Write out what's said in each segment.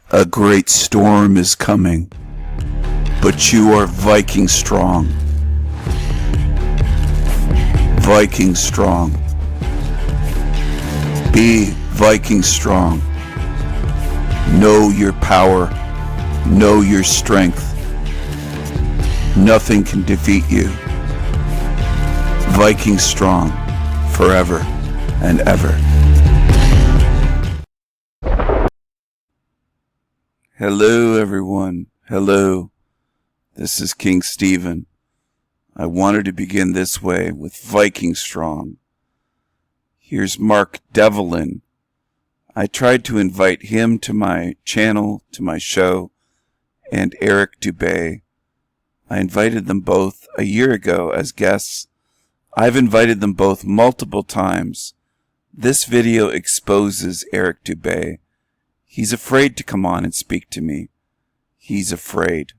A great storm is coming, but you are Viking strong. Viking strong. Be Viking strong. Know your power. Know your strength. Nothing can defeat you. Viking strong, forever and ever. Hello everyone, hello. This is King Stephen. I wanted to begin this way with Viking strong. Here's Mark Devlin. I tried to invite him to my channel, to my show, and Eric Dubay. I invited them both a year ago as guests. I've invited them both multiple times. This video exposes Eric Dubay. He's afraid to come on and speak to me. He's afraid.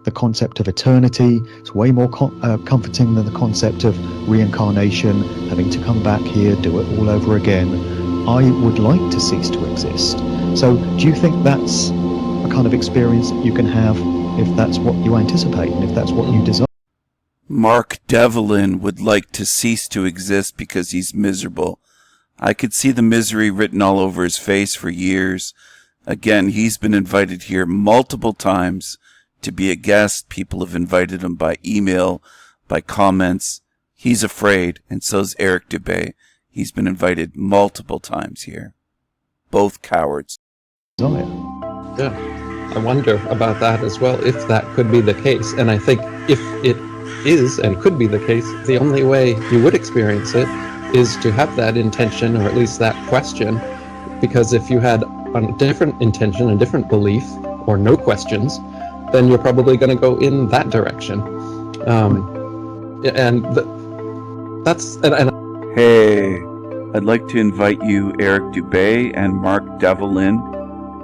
The concept of eternity is way more comforting than the concept of reincarnation, having to come back here, do it all over again. I would like to cease to exist. So do you think that's a kind of experience that you can have if that's what you anticipate and if that's what you desire? Mark Devlin would like to cease to exist because he's miserable. I could see the misery written all over his face for years. Again, he's been invited here multiple times to be a guest. People have invited him by email, by comments. He's afraid, and so's Eric Dubay. He's been invited multiple times here. Both cowards. Desire. Yeah, I wonder about that as well, if that could be the case. And I think if it is and could be the case, the only way you would experience it is to have that intention, or at least that question, because if you had a different intention, a different belief, or no questions, then you're probably going to go in that direction. Hey, I'd like to invite you, Eric Dubay and Mark Devlin,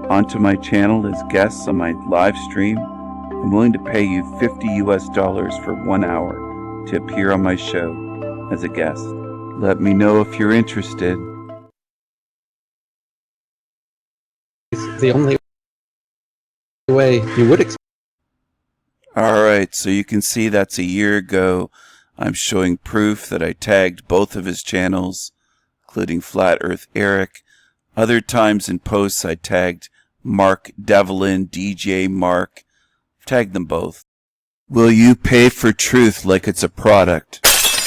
onto my channel as guests on my live stream. I'm willing to pay you $50 for 1 hour to appear on my show as a guest. Let me know if you're interested. The only way you would expect. Alright, so you can see that's a year ago. I'm showing proof that I tagged both of his channels, including Flat Earth Eric. Other times in posts I tagged Mark Devlin, DJ Mark. I've tagged them both. Will you pay for truth like it's a product?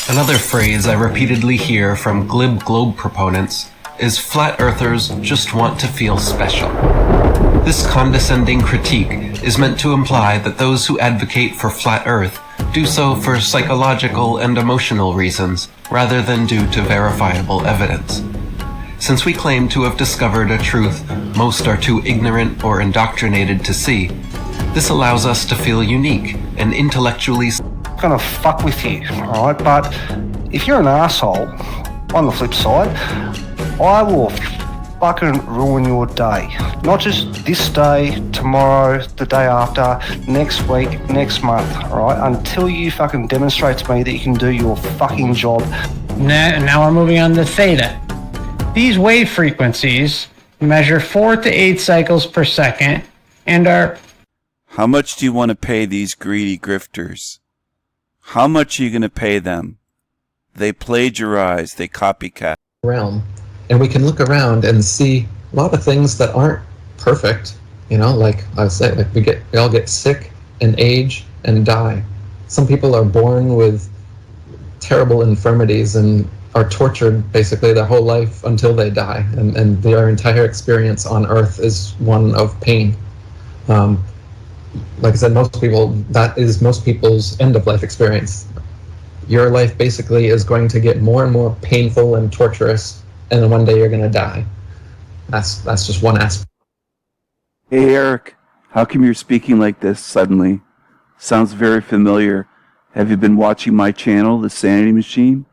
Another phrase I repeatedly hear from glib globe proponents is flat earthers just want to feel special. This condescending critique is meant to imply that those who advocate for flat earth do so for psychological and emotional reasons rather than due to verifiable evidence. Since we claim to have discovered a truth most are too ignorant or indoctrinated to see, this allows us to feel unique and intellectually gonna fuck with you, alright? But if you're an asshole, on the flip side, I will fucking ruin your day. Not just this day, tomorrow, the day after, next week, next month, alright? Until you fucking demonstrate to me that you can do your fucking job. Now we're moving on to theta. These wave frequencies measure 4 to 8 cycles per second and are... How much do you want to pay these greedy grifters? How much are you going to pay them? They plagiarize, they copycat. Realm, and we can look around and see a lot of things that aren't perfect. You know, like I was saying, like we all get sick and age and die. Some people are born with terrible infirmities and are tortured basically their whole life until they die, and their entire experience on Earth is one of pain. Like I said, that is most people's end-of-life experience. Your life basically is going to get more and more painful and torturous, and then one day you're going to die. That's just one aspect. Hey Eric, how come you're speaking like this suddenly? Sounds very familiar. Have you been watching my channel, the Sanity Machine?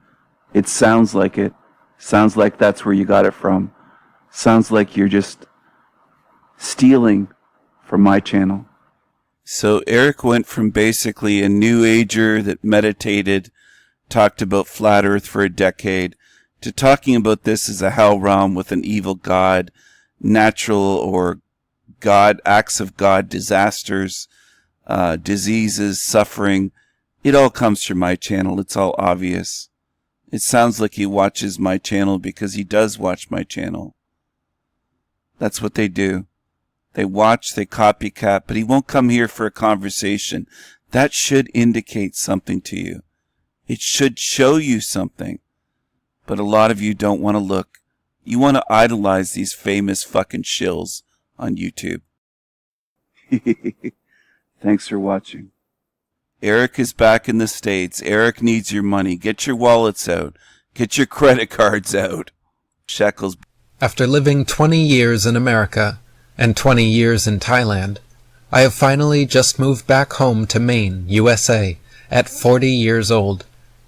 It sounds like it. Sounds like that's where you got it from. Sounds like you're just stealing from my channel. So Eric went from basically a New Ager that meditated, talked about flat Earth for a decade, to talking about this as a hell realm with an evil god, natural or God, acts of God, disasters, diseases, suffering. It all comes from my channel. It's all obvious. It sounds like he watches my channel because he does watch my channel. That's what they do. They watch, they copycat, but he won't come here for a conversation. That should indicate something to you. It should show you something. But a lot of you don't want to look. You want to idolize these famous fucking shills on YouTube. Thanks for watching. Eric is back in the States. Eric needs your money. Get your wallets out. Get your credit cards out. Shekels. After living 20 years in America and 20 years in Thailand, I have finally just moved back home to Maine, USA, at 40 years old,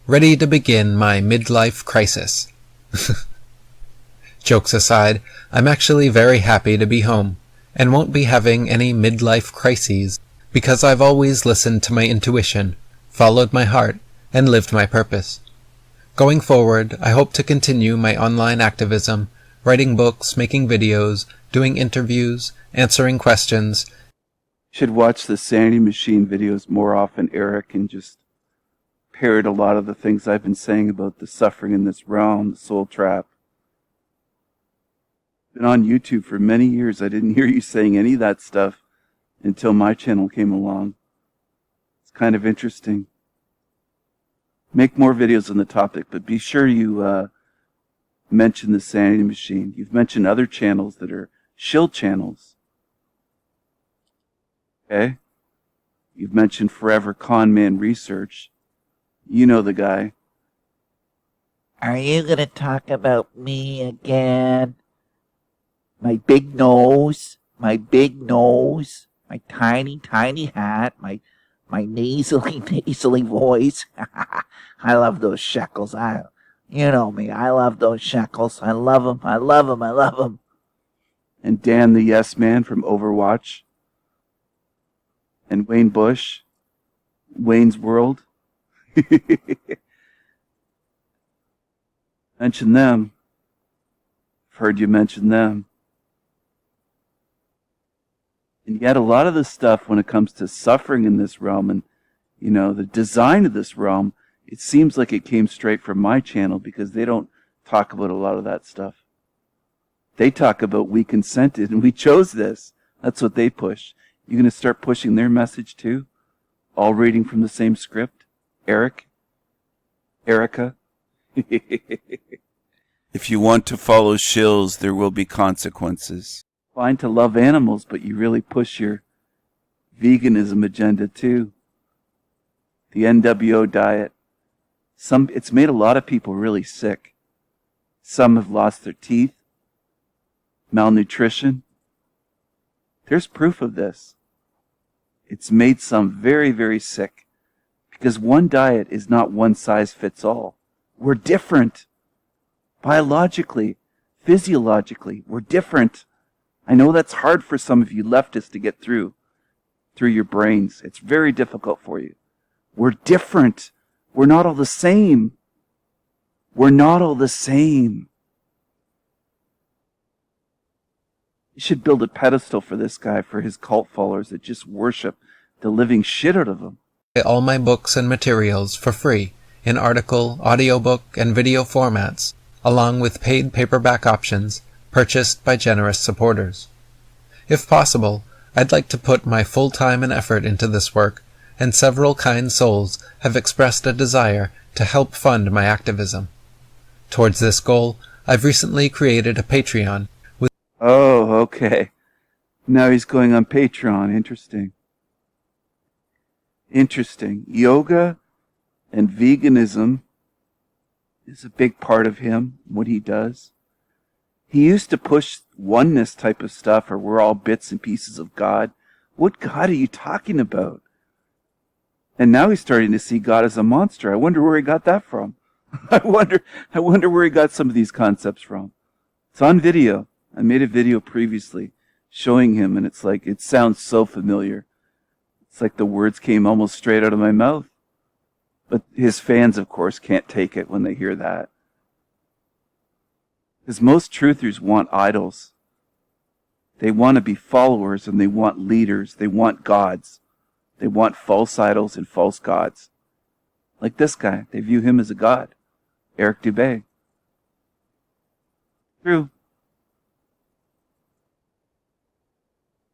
ready to begin my midlife crisis. Jokes aside, I'm actually very happy to be home, and won't be having any midlife crises, because I've always listened to my intuition, followed my heart, and lived my purpose. Going forward, I hope to continue my online activism, writing books, making videos, doing interviews, answering questions. Should watch the Sanity Machine videos more often, Eric, and just parrot a lot of the things I've been saying about the suffering in this realm, the soul trap. Been on YouTube for many years. I didn't hear you saying any of that stuff until my channel came along. It's kind of interesting. Make more videos on the topic, but be sure you mention the Sanity Machine. You've mentioned other channels that are shill channels. Okay? You've mentioned Forever Con Man Research. You know the guy. Are you going to talk about me again? My big nose, my tiny, tiny hat, my nasally voice. I love those shekels. You know me. I love those shekels. I love them. I love them. I love them. And Dan the Yes Man from Overwatch. And Wayne Bush. Wayne's World. Mention them. I've heard you mention them. And yet a lot of the stuff when it comes to suffering in this realm and, you know, the design of this realm, it seems like it came straight from my channel because they don't talk about a lot of that stuff. They talk about we consented and we chose this. That's what they push. You going to start pushing their message too? All reading from the same script? Eric? Erica? If you want to follow shills, there will be consequences. Fine to love animals, but you really push your veganism agenda too. The NWO diet. It's made a lot of people really sick. Some have lost their teeth. Malnutrition. There's proof of this. It's made some very, very sick. Because one diet is not one size fits all. We're different. Biologically, physiologically, we're different. I know that's hard for some of you leftists to get through your brains. It's very difficult for you. We're different. We're not all the same. We're not all the same. You should build a pedestal for this guy, for his cult followers that just worship the living shit out of him. All my books and materials for free in article, audiobook, and video formats, along with paid paperback options purchased by generous supporters. If possible, I'd like to put my full time and effort into this work, and several kind souls have expressed a desire to help fund my activism. Towards this goal, I've recently created a Patreon with... Oh, okay. Now he's going on Patreon. Interesting. Interesting. Yoga and veganism is a big part of him, what he does. He used to push oneness type of stuff, or we're all bits and pieces of God. What God are you talking about? And now he's starting to see God as a monster. I wonder where he got that from. I wonder where he got some of these concepts from. It's on video. I made a video previously showing him, and it's like, it sounds so familiar. It's like the words came almost straight out of my mouth. But his fans, of course, can't take it when they hear that. Because most truthers want idols. They want to be followers, and they want leaders. They want gods. They want false idols and false gods. Like this guy. They view him as a god. Eric Dubay. True.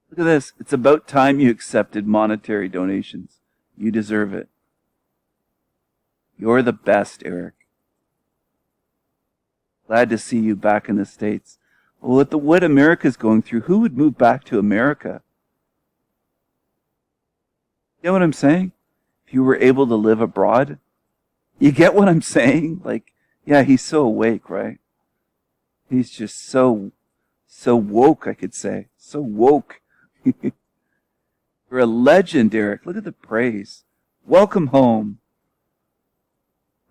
Look at this. It's about time you accepted monetary donations. You deserve it. You're the best, Eric. Glad to see you back in the States. Well, with what America's going through, who would move back to America? You know what I'm saying? If you were able to live abroad? You get what I'm saying? Like, yeah, he's so awake, right? He's just so woke, I could say. So woke. You're a legend, Eric. Look at the praise. Welcome home.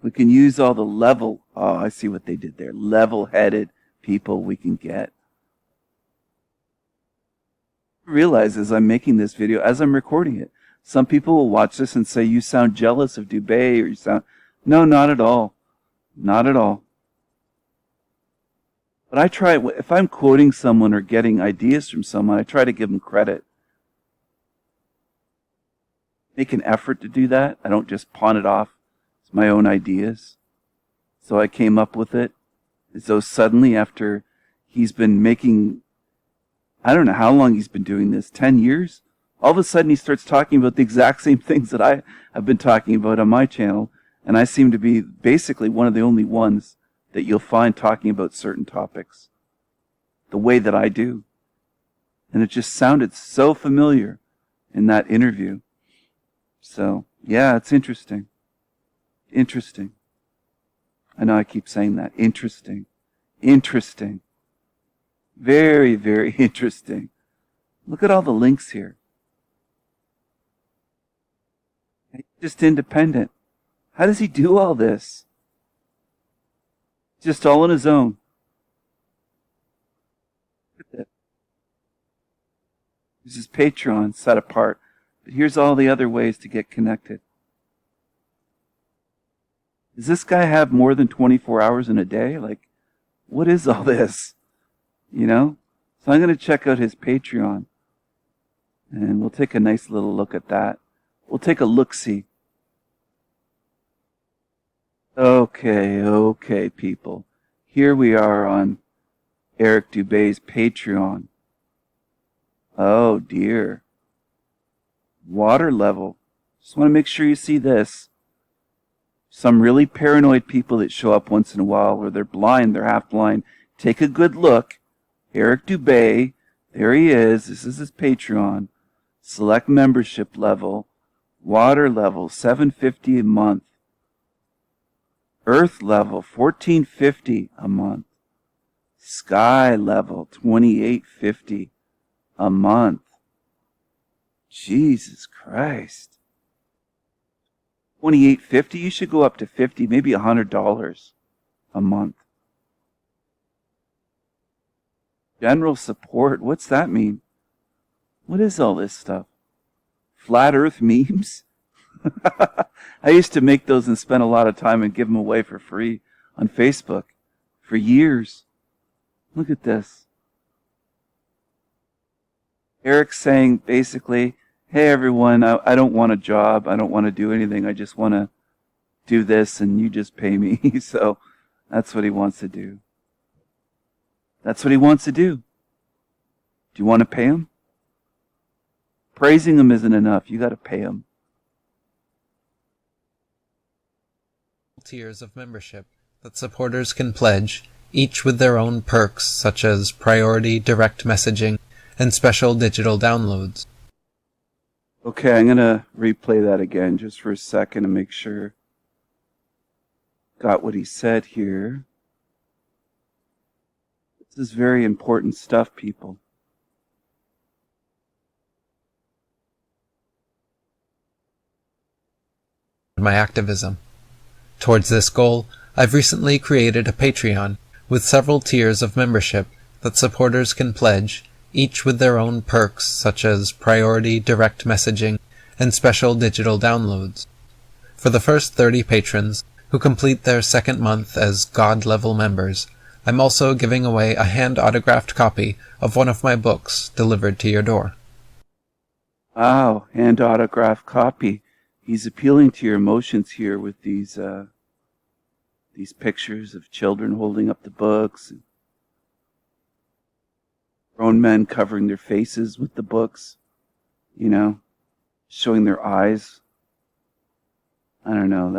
We can use all the oh, I see what they did there. Level-headed people we can get. I realize as I'm making this video, as I'm recording it, some people will watch this and say, you sound jealous of Dubay, or you sound... No, not at all. Not at all. But I try, if I'm quoting someone or getting ideas from someone, I try to give them credit. Make an effort to do that. I don't just pawn it off. It's my own ideas. So I came up with it. As though suddenly after he's been making, I don't know how long he's been doing this, 10 years? All of a sudden he starts talking about the exact same things that I have been talking about on my channel. And I seem to be basically one of the only ones that you'll find talking about certain topics the way that I do. And it just sounded so familiar in that interview. So, yeah, it's interesting. Interesting. I know I keep saying that. Interesting. Interesting. Very, very interesting. Look at all the links here. Just independent. How does he do all this? Just all on his own. Look at that. This is Patreon set apart. But here's all the other ways to get connected. Does this guy have more than 24 hours in a day? Like, what is all this? You know? So I'm going to check out his Patreon. And we'll take a nice little look at that. We'll take a look-see. Okay, people. Here we are on Eric Dubay's Patreon. Oh, dear. Water level. Just want to make sure you see this. Some really paranoid people that show up once in a while, or they're blind, they're half blind. Take a good look. Eric Dubay. There he is. This is his Patreon. Select membership level. Water level, $7.50 a month. Earth level, $14.50 a month. Sky level, $28.50 a month. Jesus Christ. $28.50? You should go up to $50, maybe $100 a month. General support, what's that mean? What is all this stuff? Flat Earth memes? I used to make those and spend a lot of time and give them away for free on Facebook for years. Look at this. Eric's saying basically, hey everyone, I don't want a job. I don't want to do anything. I just want to do this and you just pay me. So that's what he wants to do. That's what he wants to do. Do you want to pay him? Praising him isn't enough. You got to pay him. Tiers of membership that supporters can pledge, each with their own perks such as priority direct messaging and special digital downloads. Okay, I'm going to replay that again just for a second to make sure. Got what he said here. This is very important stuff, people. My activism. Towards this goal, I've recently created a Patreon with several tiers of membership that supporters can pledge, each with their own perks such as priority direct messaging and special digital downloads. For the first 30 patrons who complete their second month as God-level members, I'm also giving away a hand-autographed copy of one of my books delivered to your door. Oh, hand autograph copy. He's appealing to your emotions here with these pictures of children holding up the books, and grown men covering their faces with the books, showing their eyes. I don't know,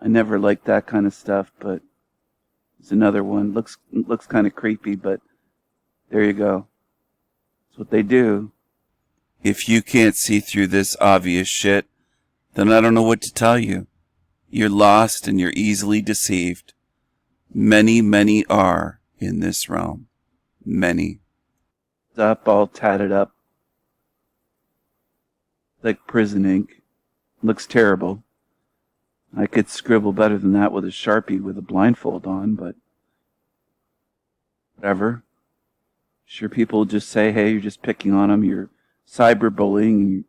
I never liked that kind of stuff, but there's another one. Looks kind of creepy, but there you go. That's what they do. If you can't see through this obvious shit, then I don't know what to tell you. You're lost and you're easily deceived. Many, many are in this realm. Many. Up, all tatted up. Like prison ink. Looks terrible. I could scribble better than that with a Sharpie with a blindfold on, but whatever. Sure, people will just say, hey, you're just picking on them, you're cyberbullying, and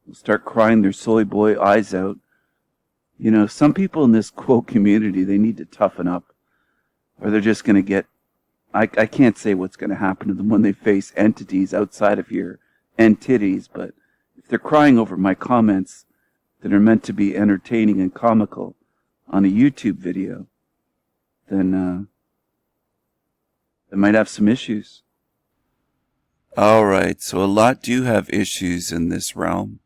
you'll start crying their soy boy eyes out. Some people in this quote community, they need to toughen up, or they're just going to get, I can't say what's going to happen to them when they face entities outside of your entities, but if they're crying over my comments that are meant to be entertaining and comical on a YouTube video, then they might have some issues. Alright, so a lot do have issues in this realm.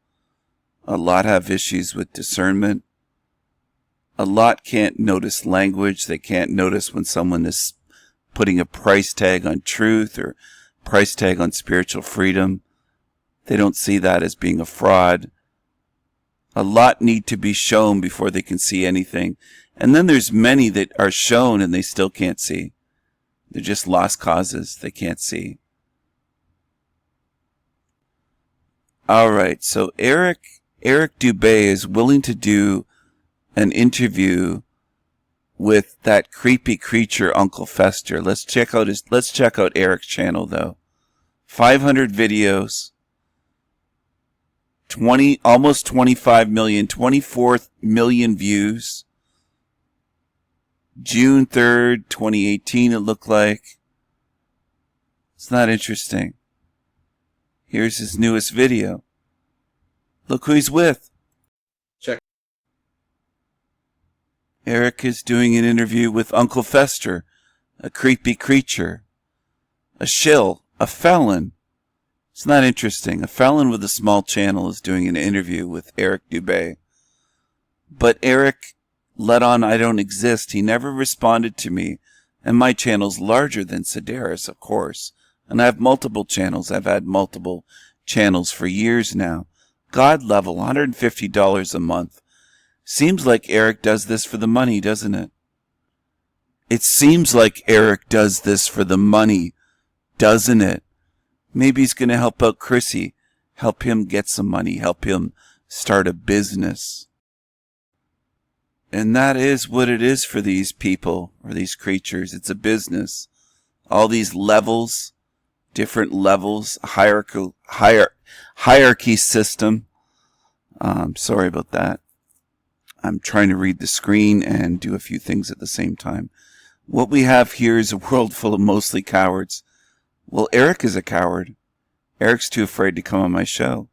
A lot have issues with discernment. A lot can't notice language. They can't notice when someone is putting a price tag on truth or price tag on spiritual freedom. They don't see that as being a fraud. A lot need to be shown before they can see anything. And then there's many that are shown and they still can't see. They're just lost causes. They can't see. Alright, so Eric Dubay is willing to do an interview with that creepy creature Uncle Fester. Let's check out Eric's channel though. 500 videos. Almost 25 million, 24 million views. June 3rd, 2018 it looked like. It's not interesting. Here's his newest video. Look who he's with. Check. Eric is doing an interview with Uncle Fester, a creepy creature, a shill, a felon. It's not interesting. A felon with a small channel is doing an interview with Eric Dubay. But Eric let on I don't exist. He never responded to me. And my channel's larger than Sedaris, of course. And I have multiple channels. I've had multiple channels for years now. God level, $150 a month. Seems like Eric does this for the money, doesn't it? It seems like Eric does this for the money, doesn't it? Maybe he's going to help out Chrissy, help him get some money, help him start a business. And that is what it is for these people, or these creatures. It's a business. All these levels, different levels, hierarchy system. Sorry about that. I'm trying to read the screen and do a few things at the same time. What we have here is a world full of mostly cowards. Well, Eric is a coward. Eric's too afraid to come on my show.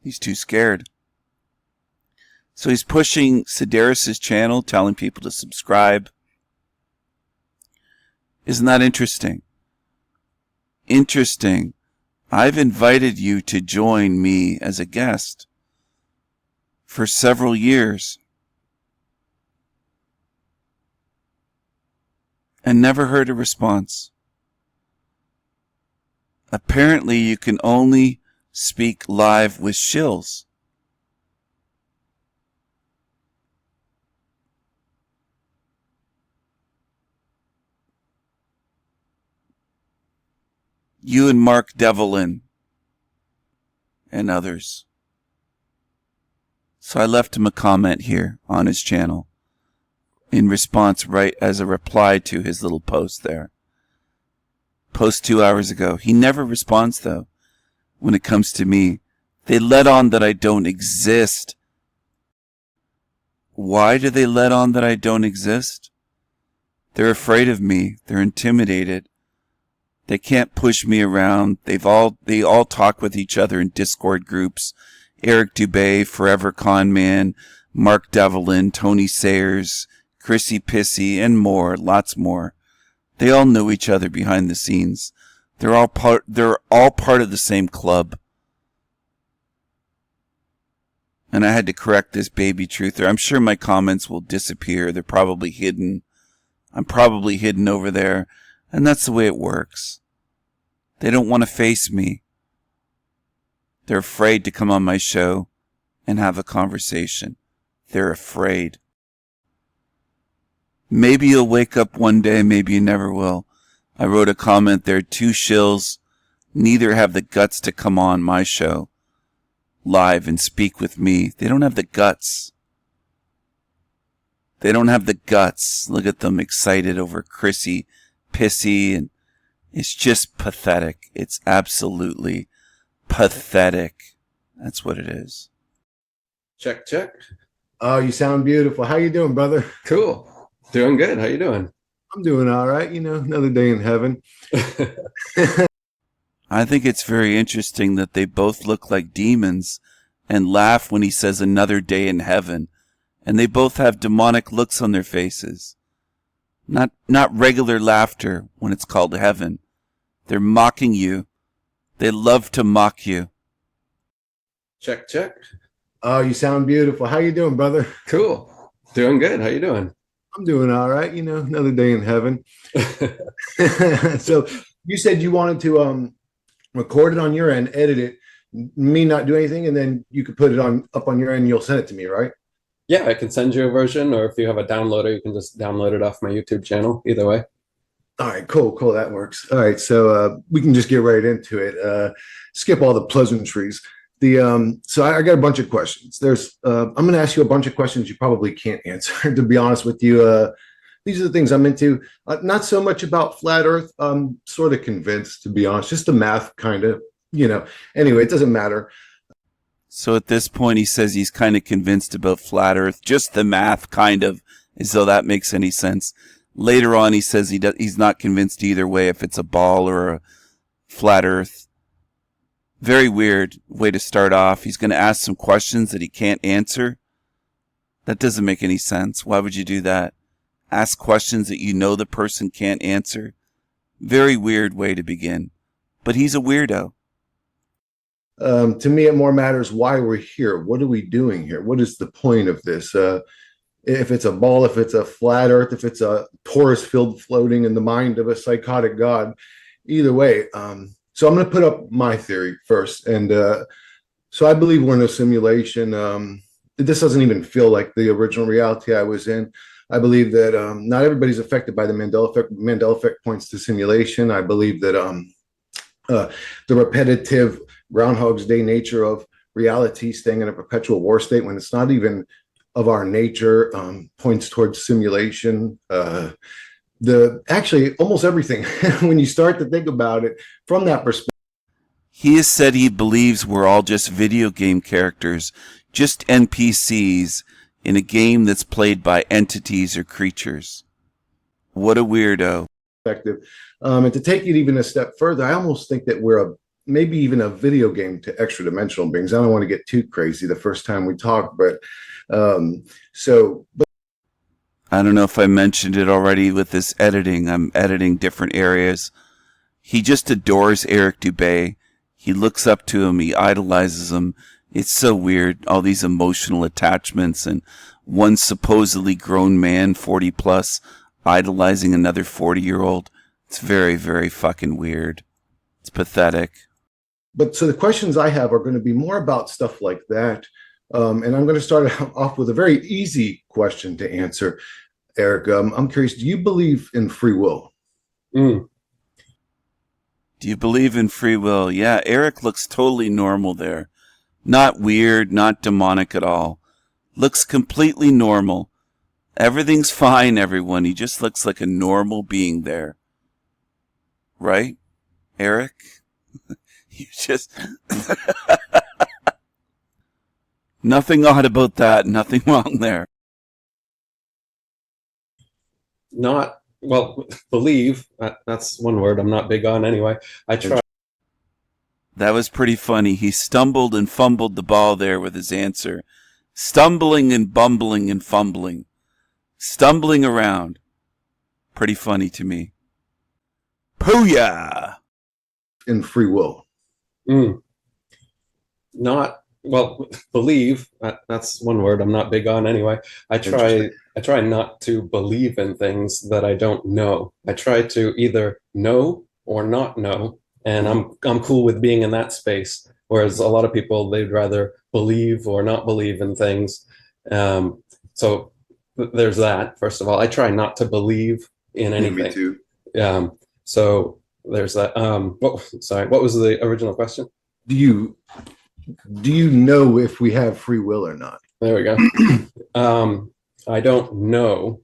He's too scared. So he's pushing Sedaris' channel, telling people to subscribe. Isn't that interesting? Interesting. I've invited you to join me as a guest for several years and never heard a response. Apparently you can only speak live with shills. You and Mark Devlin and others. So I left him a comment here on his channel in response, right as a reply to his little post there. Post 2 hours ago. He never responds though when it comes to me. They let on that I don't exist. Why do they let on that I don't exist? They're afraid of me. They're intimidated. They can't push me around. They all talk with each other in Discord groups. Eric Dubay, Forever Con Man, Mark Devlin, Tony Sayers, Chrissy Pissy, and more, lots more. They all know each other behind the scenes. They're all part of the same club. And I had to correct this baby truther. I'm sure my comments will disappear. They're probably hidden. I'm probably hidden over there. And that's the way it works. They don't want to face me. They're afraid to come on my show and have a conversation. They're afraid. Maybe you'll wake up one day, maybe you never will. I wrote a comment there, 2 shills, neither have the guts to come on my show live and speak with me. They don't have the guts. They don't have the guts. Look at them excited over Chrissy Pissy, and it's just pathetic. It's absolutely pathetic. That's what it is. Check, check. Oh, you sound beautiful. How you doing, brother? Cool. Doing good. How you doing? I'm doing all right. You know, another day in heaven. I think it's very interesting that they both look like demons and laugh when he says another day in heaven. And they both have demonic looks on their faces. Not regular laughter when it's called heaven. They're mocking you. They love to mock you. Check, check. Oh, you sound beautiful. How you doing, brother? Cool. Doing good. How you doing? I'm doing all right. You know, another day in heaven. So you said you wanted to record it on your end, edit it, me not do anything, and then you could put it up on your end and you'll send it to me, right? Yeah, I can send you a version, or if you have a downloader, you can just download it off my YouTube channel. Either way. All right, cool. That works. All right, so we can just get right into it. Skip all the pleasantries. So I got a bunch of questions. I'm going to ask you a bunch of questions you probably can't answer. To be honest with you, these are the things I'm into. Not so much about flat Earth. I'm sort of convinced, to be honest. Just the math, kind of. You know. Anyway, it doesn't matter. So at this point, he says he's kind of convinced about flat Earth. Just the math, kind of, as though that makes any sense. Later on, he says he's not convinced either way, if it's a ball or a flat Earth. Very weird way to start off. He's going to ask some questions that he can't answer. That doesn't make any sense. Why would you do that? Ask questions that you know the person can't answer. Very weird way to begin. But he's a weirdo. To me, it more matters why we're here. What are we doing here? What is the point of this? If it's a ball, if it's a flat Earth, if it's a torus field floating in the mind of a psychotic god, either way. So I'm going to put up my theory first. And so I believe we're in a simulation. This doesn't even feel like the original reality I was in. I believe that not everybody's affected by the Mandela effect. Mandela effect points to simulation. I believe that the repetitive Groundhog's Day nature of reality, staying in a perpetual war state when it's not even of our nature, points towards simulation. Actually almost everything, when you start to think about it from that perspective. He has said he believes we're all just video game characters, just NPCs in a game that's played by entities or creatures. What a weirdo. And to take it even a step further, I almost think that we're maybe even a video game to extra dimensional beings. I don't want to get too crazy the first time we talk, but I don't know if I mentioned it already with this editing. I'm editing different areas. He just adores Eric Dubay. He looks up to him. He idolizes him. It's so weird. All these emotional attachments and one supposedly grown man, 40 plus, idolizing another 40-year-old. It's very, very fucking weird. It's pathetic. But so the questions I have are going to be more about stuff like that. And I'm going to start off with a very easy question to answer, Eric. I'm curious, do you believe in free will? Do you believe in free will? Yeah, Eric looks totally normal there. Not weird, not demonic at all. Looks completely normal. Everything's fine, everyone. He just looks like a normal being there. Right, Eric? You just... Nothing odd about that. Nothing wrong there. Not well, believe, that's one word I'm not big on anyway. I try. That was pretty funny. He stumbled and fumbled the ball there with his answer. Stumbling and bumbling and fumbling. Stumbling around. Pretty funny to me. Booyah! In free will. Not, well, believe, that's one word I'm not big on anyway. I try not to believe in things that I don't know. I try to either know or not know, and I'm cool with being in that space. Whereas a lot of people, they'd rather believe or not believe in things. So there's that. First of all, I try not to believe in anything. Me too. So there's that. What was the original question? Do you know if we have free will or not? There we go. I don't know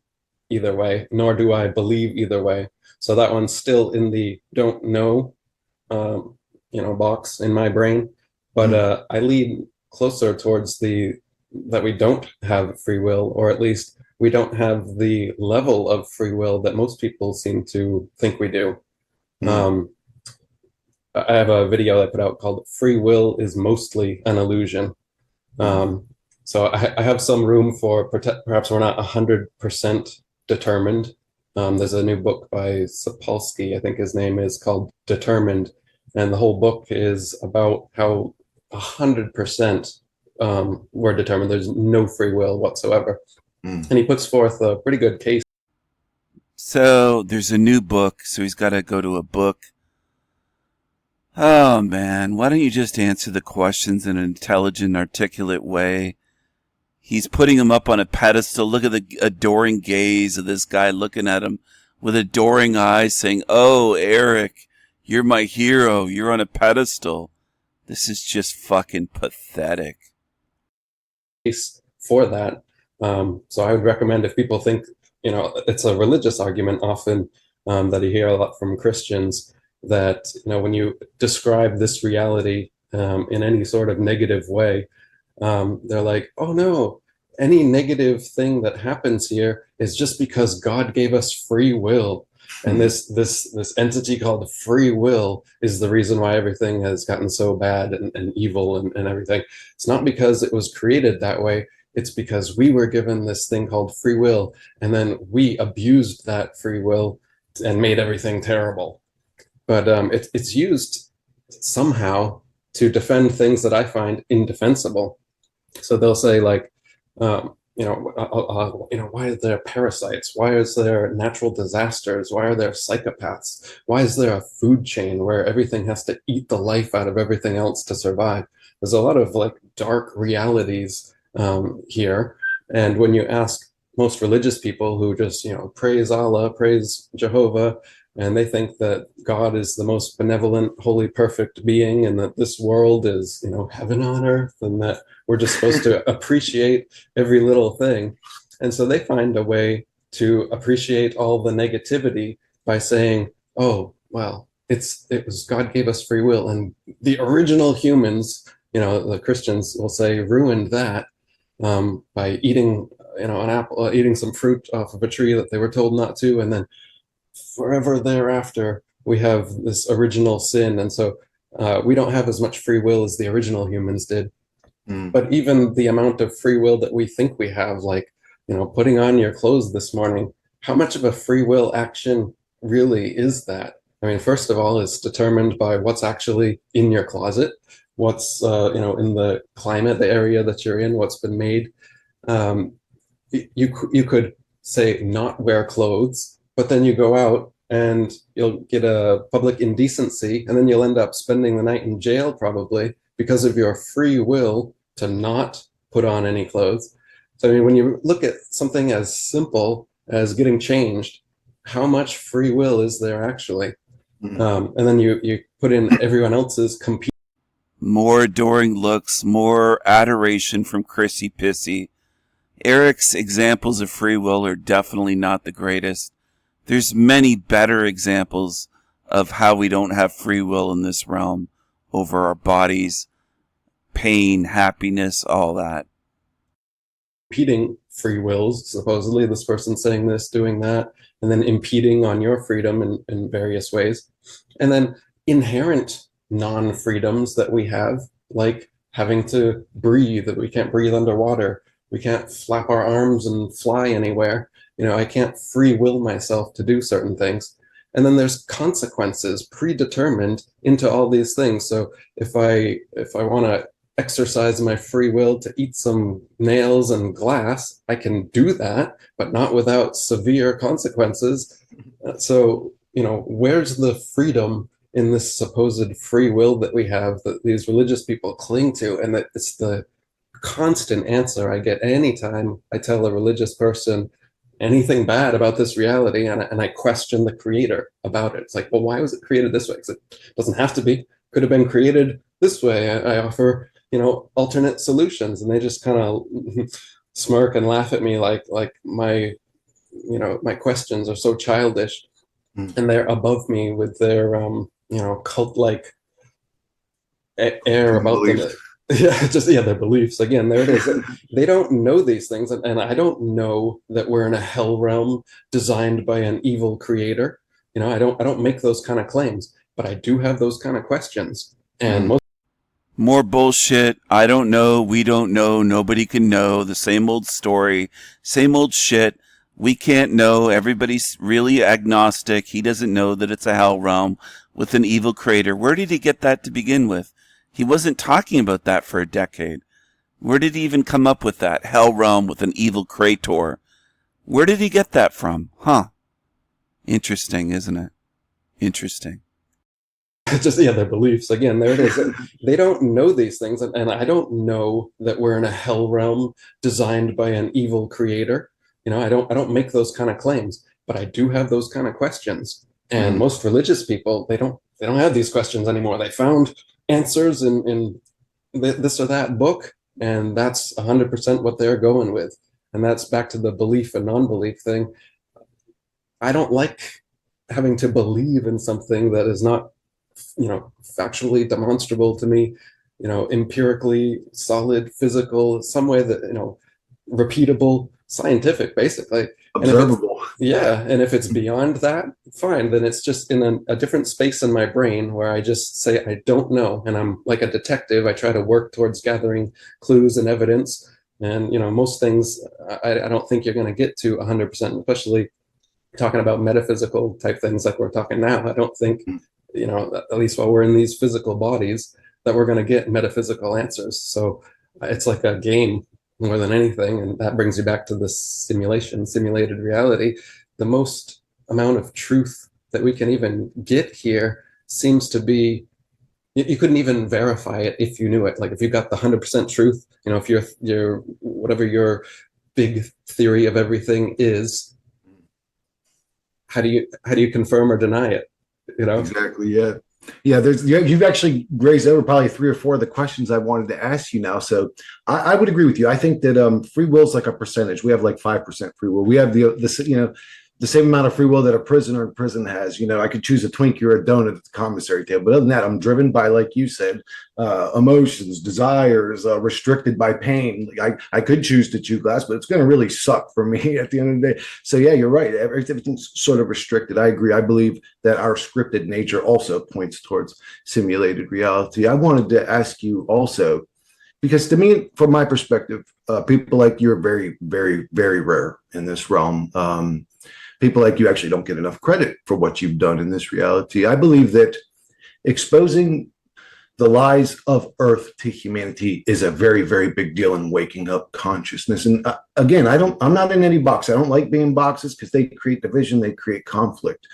either way, nor do I believe either way. So that one's still in the don't know, box in my brain. But I lean closer towards that we don't have free will, or at least we don't have the level of free will that most people seem to think we do. I have a video I put out called "Free Will is Mostly an Illusion." So I have some room for perhaps we're not 100% determined. There's a new book by Sapolsky, I think his name is, called Determined. And the whole book is about how 100% we're determined. There's no free will whatsoever. And he puts forth a pretty good case. So there's a new book, so he's got to go to a book. Oh, man, why don't you just answer the questions in an intelligent, articulate way? He's putting him up on a pedestal. Look at the adoring gaze of this guy looking at him with adoring eyes saying, "Oh, Eric, you're my hero. You're on a pedestal." This is just fucking pathetic. For that. So I would recommend, if people think, it's a religious argument often that you hear a lot from Christians, that, when you describe this reality in any sort of negative way, they're like, "Oh no, any negative thing that happens here is just because God gave us free will. And this entity called free will is the reason why everything has gotten so bad and evil and everything. It's not because it was created that way. It's because we were given this thing called free will, and then we abused that free will and made everything terrible." But it's used somehow to defend things that I find indefensible. So they'll say, like, why are there parasites? Why is there natural disasters? Why are there psychopaths? Why is there a food chain where everything has to eat the life out of everything else to survive? There's a lot of dark realities here. And when you ask most religious people who just, praise Allah, praise Jehovah, and they think that God is the most benevolent, holy, perfect being, and that this world is, heaven on earth, and that we're just supposed to appreciate every little thing. And so they find a way to appreciate all the negativity by saying, "Oh, well, it was God gave us free will, and the original humans," the Christians will say, ruined that by eating, an apple, eating some fruit off of a tree that they were told not to, and then forever thereafter we have this original sin, and so we don't have as much free will as the original humans did. But even the amount of free will that we think we have, like, putting on your clothes this morning, how much of a free will action really is that? I mean, first of all, it's determined by what's actually in your closet, what's in the climate, the area that you're in, what's been made. You could say not wear clothes, but then you go out and you'll get a public indecency, and then you'll end up spending the night in jail probably because of your free will to not put on any clothes. So I mean, when you look at something as simple as getting changed, how much free will is there actually? And then you put in everyone else's compete. More adoring looks, more adoration from Chrissy Pissy. Eric's examples of free will are definitely not the greatest. There's many better examples of how we don't have free will in this realm over our bodies, pain, happiness, all that. Competing free wills, supposedly this person saying this, doing that, and then impeding on your freedom in various ways. And then inherent non-freedoms that we have, like having to breathe, that we can't breathe underwater, we can't flap our arms and fly anywhere. I can't free will myself to do certain things. And then there's consequences predetermined into all these things. So if I want to exercise my free will to eat some nails and glass, I can do that, but not without severe consequences. So, where's the freedom in this supposed free will that we have, that these religious people cling to? And that it's the constant answer I get anytime I tell a religious person anything bad about this reality, and I question the creator about it. It's like, well, why was it created this way? Because it doesn't have to be. Could have been created this way. I offer, alternate solutions, and they just kind of smirk and laugh at me like my, my questions are so childish, and they're above me with their, cult-like air about them. Their beliefs. Again, there it is. They don't know these things, and I don't know that we're in a hell realm designed by an evil creator. I don't make those kind of claims, but I do have those kind of questions. And more bullshit. I don't know. We don't know. Nobody can know. The same old story, same old shit. We can't know. Everybody's really agnostic. He doesn't know that it's a hell realm with an evil creator. Where did he get that to begin with? He wasn't talking about that for a decade. Where did he even come up with that? Hell realm with an evil creator. Where did he get that from? Huh. Interesting, isn't it? Interesting. Their beliefs. Again, there it is. They don't know these things, and I don't know that we're in a hell realm designed by an evil creator. I don't make those kind of claims, but I do have those kind of questions. And most religious people, they don't have these questions anymore. They found answers in this or that book, and that's 100% what they're going with. And that's back to the belief and non-belief thing. I don't like having to believe in something that is not, factually demonstrable to me, empirically solid, physical, some way that, repeatable, scientific, basically. Observable. And if it's beyond that, fine. Then it's just in a different space in my brain where I just say, I don't know. And I'm like a detective. I try to work towards gathering clues and evidence. And, most things I don't think you're going to get to 100%, especially talking about metaphysical type things like we're talking now. I don't think, at least while we're in these physical bodies, that we're going to get metaphysical answers. So it's like a game more than anything. And that brings you back to the simulated reality. The most amount of truth that we can even get here seems to be, you couldn't even verify it if you knew it. Like if you got the 100% truth, if you're whatever your big theory of everything is, how do you confirm or deny it? Exactly. Yeah. You've actually raised over probably 3 or 4 of the questions I wanted to ask you now. So I would agree with you. I think that free will is like a percentage. We have like 5% free will. We have the same amount of free will that a prisoner in prison has. I could choose a Twinkie or a donut at the commissary table. But other than that, I'm driven by, like you said, emotions, desires, restricted by pain. I could choose to chew glass, but it's going to really suck for me at the end of the day. So yeah, you're right. Everything's sort of restricted. I agree. I believe that our scripted nature also points towards simulated reality. I wanted to ask you also, because to me, from my perspective, people like you are very, very, very rare in this realm. People like you actually don't get enough credit for what you've done in this reality. I believe that exposing the lies of Earth to humanity is a very, very big deal in waking up consciousness. And again, I'm not in any box. I don't like being in boxes because they create division, they create conflict.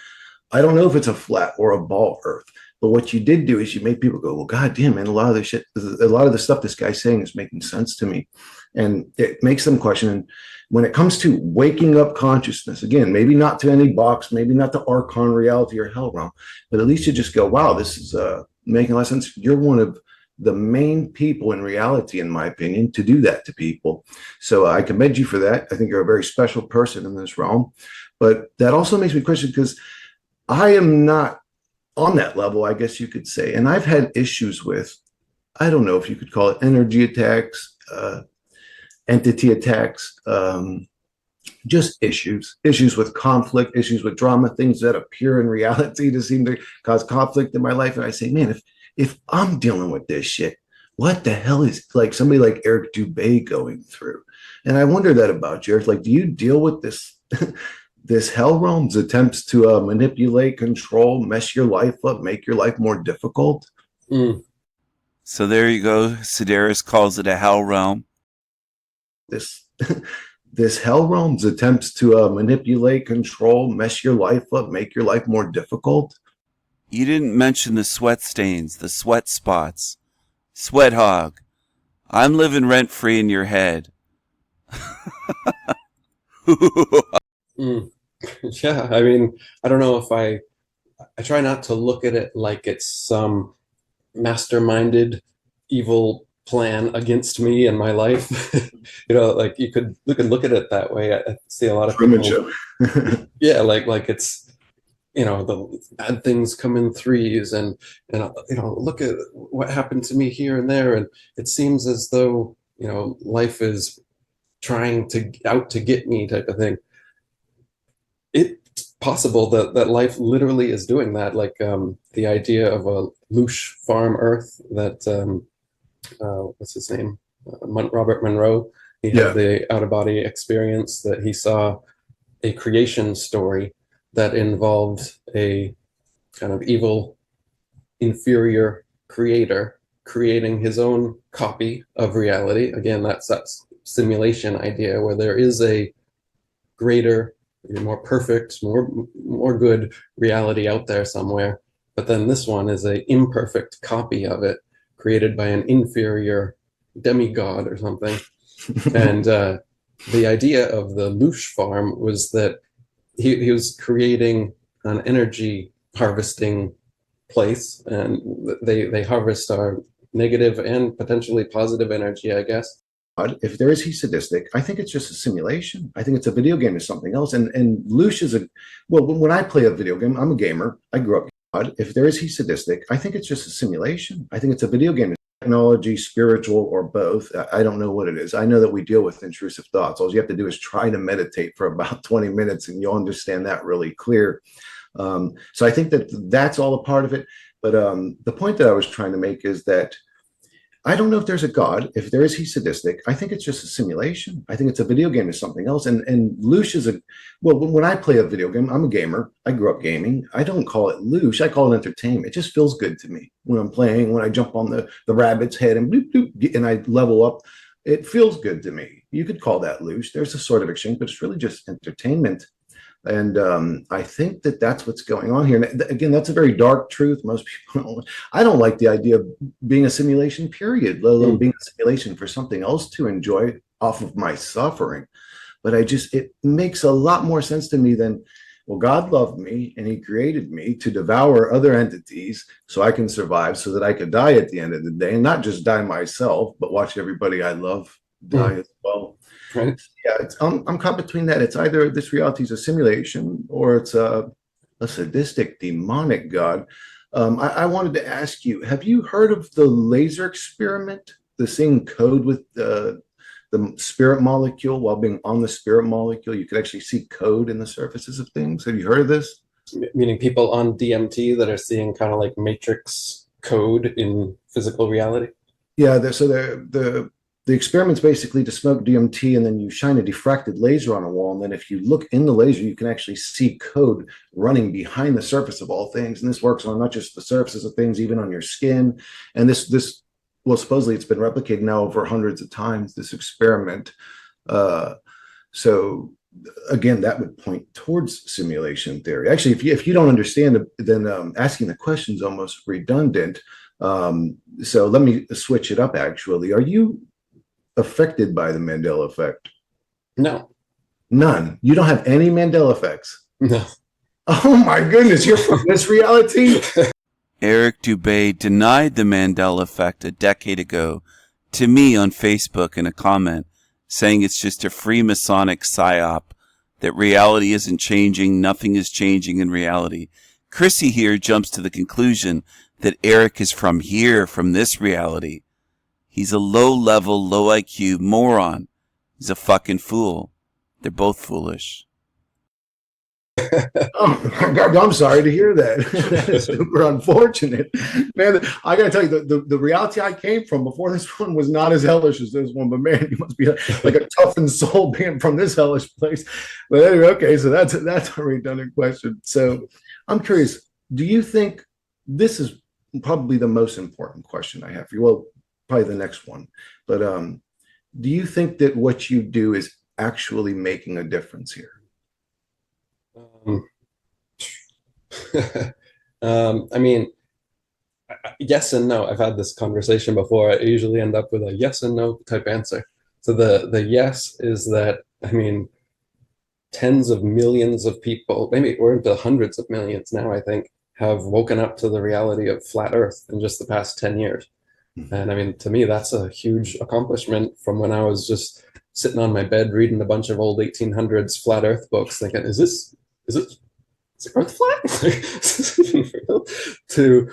I don't know if it's a flat or a ball Earth, but what you did do is you made people go, well, God damn, man, a lot of the stuff this guy's saying is making sense to me. And it makes them question. And when it comes to waking up consciousness, again, maybe not to any box, maybe not to Archon reality or hell realm, but at least you just go, wow, this is making a lot of sense. You're one of the main people in reality, in my opinion, to do that to people. So I commend you for that. I think you're a very special person in this realm. But that also makes me question, because I am not on that level, I guess you could say. And I've had issues with, I don't know if you could call it energy attacks, entity attacks, just issues with conflict, issues with drama, things that appear in reality to seem to cause conflict in my life. And I say, man, if I'm dealing with this shit, what the hell is like somebody like Eric Dubay going through? And I wonder that about you. Like, do you deal with this this hell realm's attempts to manipulate, control, mess your life up, make your life more difficult? So there you go. Sedaris calls it a hell realm. This hell realm's attempts to manipulate, control, mess your life up, make your life more difficult. You didn't mention the sweat stains, the sweat spots. Sweat hog. I'm living rent free in your head. Yeah, I mean, I don't know if I try not to look at it like it's some masterminded evil plan against me and my life. You know, like you could look at it that way. I see a lot of Truman people. Show. Yeah, like it's, you know, the bad things come in threes, and you know, look at what happened to me here and there, and it seems as though, you know, life is trying to out to get me type of thing. It's possible that life literally is doing that, like the idea of a louche farm Earth that what's his name, Robert Monroe, he had the out-of-body experience that he saw a creation story that involved a kind of evil inferior creator creating his own copy of reality. Again, that's that simulation idea where there is a greater, more perfect, more good reality out there somewhere, but then this one is a imperfect copy of it created by an inferior demigod or something. And the idea of the louche farm was that he was creating an energy harvesting place, and they harvest our negative and potentially positive energy, I guess. If there is, he's sadistic. I think it's just a simulation. I think it's a video game or something else. And Louche is when I play a video game, I'm a gamer. I grew up. If there is, he's sadistic. I think it's just a simulation. I think it's a video game. Technology, spiritual, or both. I don't know what it is. I know that we deal with intrusive thoughts. All you have to do is try to meditate for about 20 minutes and you'll understand that really clear. So I think that's all a part of it. But the point that I was trying to make is that I don't know if there's a God. If there is, he's sadistic. I think it's just a simulation. I think it's a video game or something else. And louche is when I play a video game, I'm a gamer. I grew up gaming. I don't call it louche. I call it entertainment. It just feels good to me when I'm playing, when I jump on the rabbit's head and bloop, bloop, and I level up. It feels good to me. You could call that louche. There's a sort of exchange, but it's really just entertainment. And I think that's what's going on here. And again, that's a very dark truth. Most people I don't like the idea of being a simulation, period, let alone being a simulation for something else to enjoy off of my suffering. But it makes a lot more sense to me than, well, God loved me and he created me to devour other entities so I can survive, so that I could die at the end of the day, and not just die myself, but watch everybody I love die as well. Right. Yeah, I'm caught between that. It's either this reality is a simulation or it's a sadistic, demonic God. I wanted to ask you, have you heard of the laser experiment, the seeing code with the spirit molecule? While being on the spirit molecule, you could actually see code in the surfaces of things. Have you heard of this? Meaning people on DMT that are seeing kind of like matrix code in physical reality? Yeah, the experiment's basically to smoke DMT and then you shine a diffracted laser on a wall. And then if you look in the laser, you can actually see code running behind the surface of all things. And this works on not just the surfaces of things, even on your skin. And well, supposedly it's been replicated now over hundreds of times, this experiment. So again, that would point towards simulation theory. Actually, if you don't understand, then asking the question is almost redundant. So let me switch it up, actually. Are you affected by the Mandela effect? No. None. You don't have any Mandela effects? No. Oh my goodness, you're from this reality? Eric Dubay denied the Mandela effect a decade ago to me on Facebook in a comment, saying it's just a Freemasonic psyop, that reality isn't changing, nothing is changing in reality. Chrissy here jumps to the conclusion that Eric is from here, from this reality. He's a low-level, low-IQ moron. He's a fucking fool. They're both foolish. Oh, God, I'm sorry to hear that. That is super unfortunate, man. I gotta tell you, the reality I came from before this one was not as hellish as this one. But man, you must be like a toughened soul being from this hellish place. But anyway, okay, so that's a redundant question. So I'm curious. Do you think this is probably the most important question I have for you? Well, probably the next one. But do you think that what you do is actually making a difference here? I mean, yes and no. I've had this conversation before. I usually end up with a yes and no type answer. So the yes is that, I mean, tens of millions of people, maybe we're into hundreds of millions now, I think, have woken up to the reality of flat Earth in just the past 10 years. And I mean, to me, that's a huge accomplishment from when I was just sitting on my bed reading a bunch of old 1800s flat Earth books, thinking, is Earth flat? to,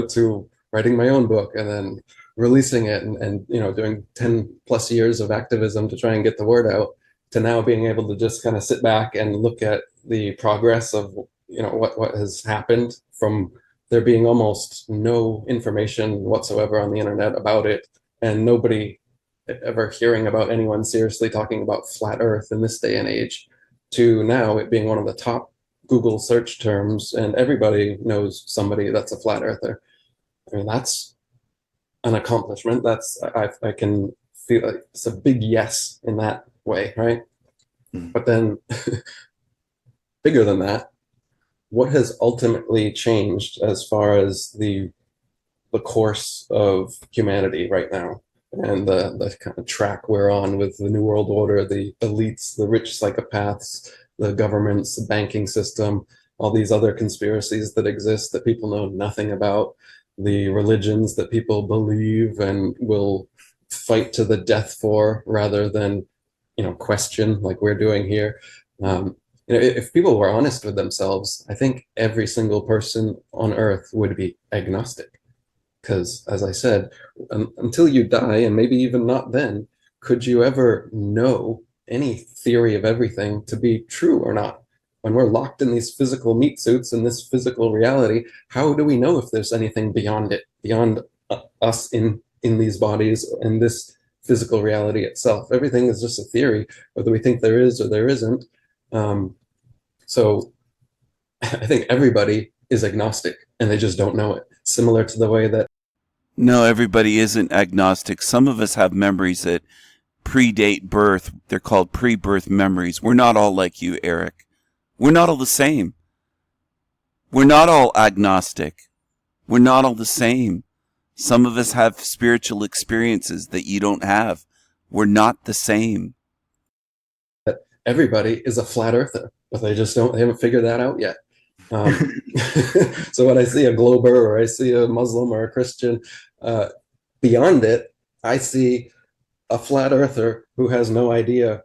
to writing my own book and then releasing it and doing 10 plus years of activism to try and get the word out, to now being able to just kind of sit back and look at the progress of, what has happened from there being almost no information whatsoever on the internet about it, and nobody ever hearing about anyone seriously talking about flat Earth in this day and age, to now it being one of the top Google search terms, and everybody knows somebody that's a flat earther. I mean, that's an accomplishment. I can feel like it's a big yes in that way, right? But then bigger than that, what has ultimately changed as far as the course of humanity right now, and the kind of track we're on with the New World Order, the elites, the rich psychopaths, the governments, the banking system, all these other conspiracies that exist that people know nothing about, the religions that people believe and will fight to the death for rather than, question like we're doing here. If people were honest with themselves, I think every single person on Earth would be agnostic. Because, as I said, until you die, and maybe even not then, could you ever know any theory of everything to be true or not? When we're locked in these physical meat suits in this physical reality, how do we know if there's anything beyond it, beyond us in these bodies and this physical reality itself? Everything is just a theory, whether we think there is or there isn't. So I think everybody is agnostic and they just don't know it. Similar to the way that... No, everybody isn't agnostic. Some of us have memories that predate birth. They're called pre-birth memories. We're not all like you, Eric. We're not all the same. We're not all agnostic. We're not all the same. Some of us have spiritual experiences that you don't have. We're not the same. Everybody is a flat earther, but they haven't figured that out yet. So when I see a glober or I see a Muslim or a Christian, beyond it, I see a flat earther who has no idea,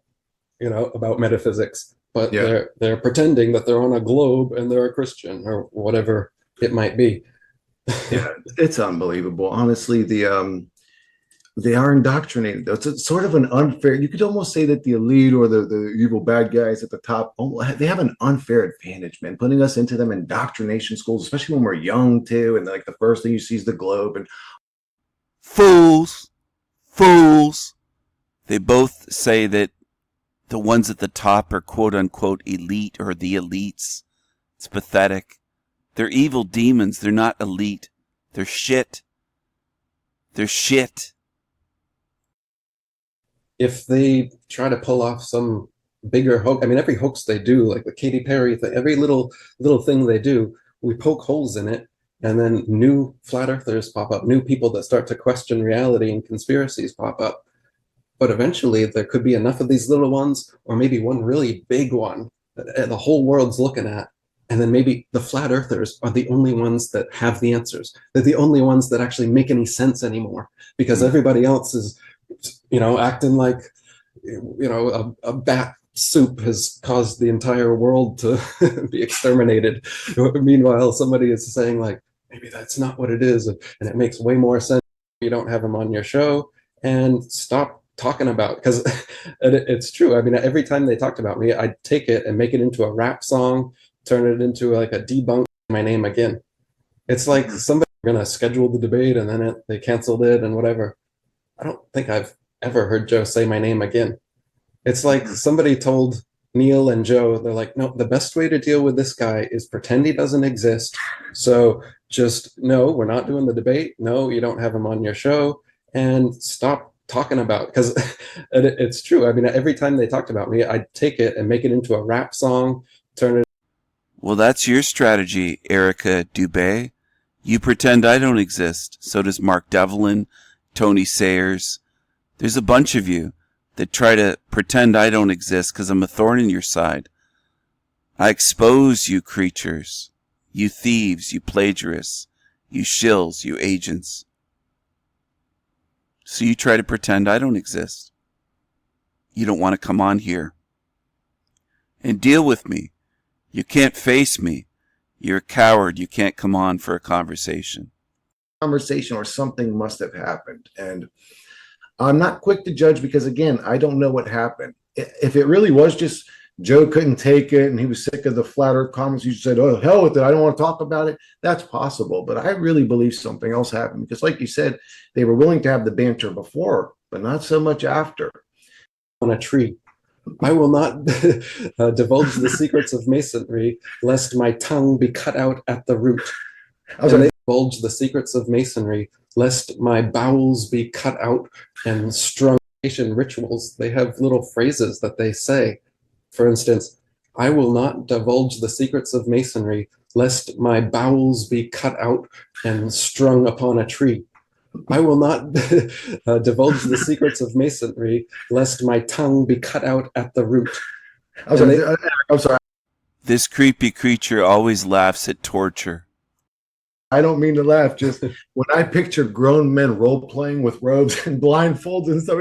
about metaphysics, but they're pretending that they're on a globe and they're a Christian or whatever it might be. Yeah, it's unbelievable. Honestly, they are indoctrinated. It's sort of an unfair. You could almost say that the elite or the evil bad guys at the top, they have an unfair advantage, man, putting us into them indoctrination schools, especially when we're young too. And like the first thing you see is the globe. And fools. They both say that the ones at the top are quote unquote elite or the elites. It's pathetic. They're evil demons. They're not elite. They're shit. They're shit. If they try to pull off some bigger hoax, I mean, every hoax they do, like the Katy Perry thing, every little thing they do, we poke holes in it, and then new flat earthers pop up, new people that start to question reality and conspiracies pop up. But eventually there could be enough of these little ones, or maybe one really big one that the whole world's looking at. And then maybe the flat earthers are the only ones that have the answers. They're the only ones that actually make any sense anymore, because everybody else is, acting like, a bat soup has caused the entire world to be exterminated. Meanwhile, somebody is saying like, maybe that's not what it is. And it makes way more sense. You don't have them on your show, and stop talking about, because it's true. I mean, every time they talked about me, I'd take it and make it into a rap song, turn it into like a debunk my name again. It's like somebody gonna schedule the debate and then they canceled it and whatever. I don't think I've ever heard Joe say my name again. It's like somebody told Neil and Joe, they're like, no, the best way to deal with this guy is pretend he doesn't exist. So just, no, we're not doing the debate. No, you don't have him on your show, and stop talking about, because it's true. I mean, every time they talked about me, I'd take it and make it into a rap song, turn it. Well, that's your strategy, Erica Dubay. You pretend I don't exist. So does Mark Devlin, Tony Sayers. There's a bunch of you that try to pretend I don't exist because I'm a thorn in your side. I expose you creatures, you thieves, you plagiarists, you shills, you agents. So you try to pretend I don't exist. You don't want to come on here and deal with me. You can't face me. You're a coward. You can't come on for a conversation. Conversation or something must have happened. And I'm not quick to judge because, again, I don't know what happened. If it really was just Joe couldn't take it and he was sick of the flat earth comments, you said, oh, hell with it, I don't want to talk about it. That's possible. But I really believe something else happened because, like you said, they were willing to have the banter before, but not so much after. On a tree. I will not divulge the secrets of masonry, lest my tongue be cut out at the root. And they divulge the secrets of masonry, lest my bowels be cut out and strung. Rituals, they have little phrases that they say. For instance, I will not divulge the secrets of masonry, lest my bowels be cut out and strung upon a tree. I will not divulge the secrets of masonry, lest my tongue be cut out at the root. I'm sorry. This creepy creature always laughs at torture. I don't mean to laugh. Just when I picture grown men role playing with robes and blindfolds and stuff,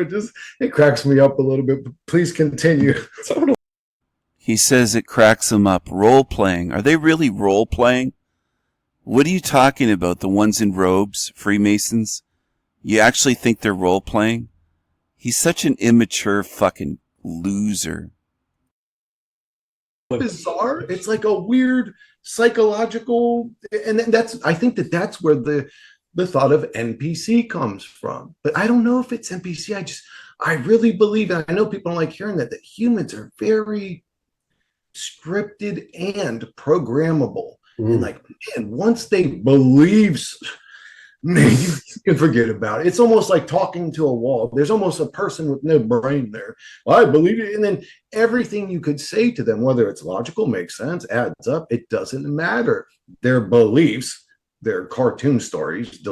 it cracks me up a little bit. Please continue. He says it cracks him up. Role playing. Are they really role playing? What are you talking about? The ones in robes, Freemasons? You actually think they're role playing? He's such an immature fucking loser. Bizarre. It's like a weird psychological, and I think that's where the thought of NPC comes from. But I don't know if it's NPC. I really believe, and I know people don't like hearing that humans are very scripted and programmable. And like, man, once they believe, man, you can forget about it. It's almost like talking to a wall. There's almost a person with no brain there. Well, I believe it. And then everything you could say to them, whether it's logical, makes sense, adds up, it doesn't matter. Their beliefs, their cartoon stories,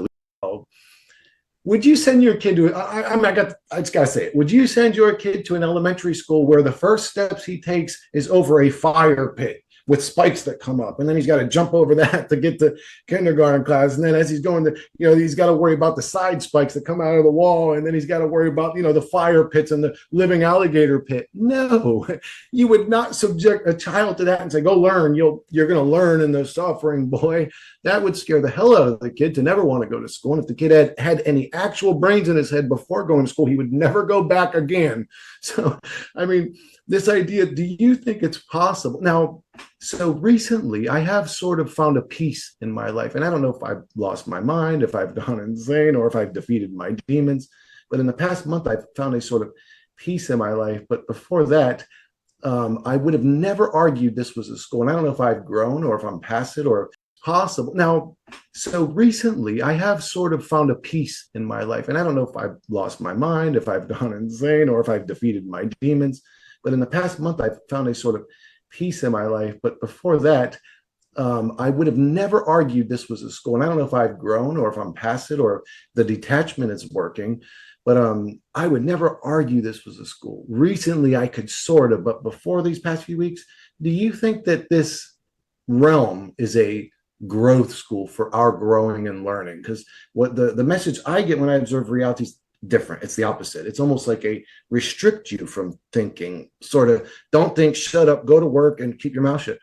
would you send your kid to, I just got to say it. Would you send your kid to an elementary school where the first steps he takes is over a fire pit with spikes that come up, and then he's got to jump over that to get to kindergarten class, and then as he's going to, he's got to worry about the side spikes that come out of the wall, and then he's got to worry about, the fire pits and the living alligator pit? No, you would not subject a child to that and say, go learn. You're going to learn in the suffering, boy. That would scare the hell out of the kid to never want to go to school. And if the kid had any actual brains in his head before going to school, he would never go back again. So, I mean, this idea, do you think it's possible? Now, so recently, I have sort of found a peace in my life. And I don't know if I've lost my mind, if I've gone insane, or if I've defeated my demons. But in the past month, I've found a sort of peace in my life. But before that, I would have never argued this was a school. And I don't know if I've grown or if I'm past it or possible. Now, so recently, I have sort of found a peace in my life. And I don't know if I've lost my mind, if I've gone insane, or if I've defeated my demons. But in the past month, I've found a sort of peace in my life. But before that, I would have never argued this was a school. And I don't know if I've grown or if I'm past it or the detachment is working. But I would never argue this was a school. Recently, I could sort of, but before these past few weeks, do you think that this realm is a growth school for our growing and learning? Because what the message I get when I observe reality is different. It's the opposite. It's almost like a restrict you from thinking, sort of don't think, shut up, go to work and keep your mouth shut.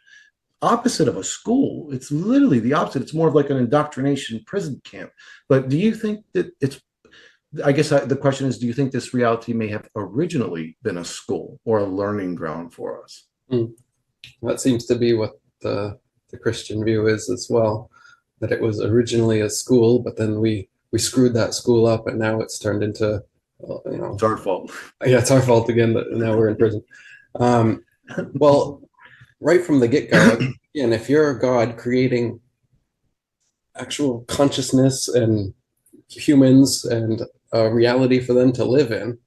Opposite of a school. It's literally the opposite. It's more of like an indoctrination prison camp. But do you think that it's I guess the question is, do you think this reality may have originally been a school or a learning ground for us? That seems to be what the Christian view is as well, that it was originally a school, but then we screwed that school up, and now it's turned into, It's our fault. Yeah, it's our fault again that now we're in prison. Well, right from the get-go, again, if you're a God creating actual consciousness and humans and a reality for them to live in,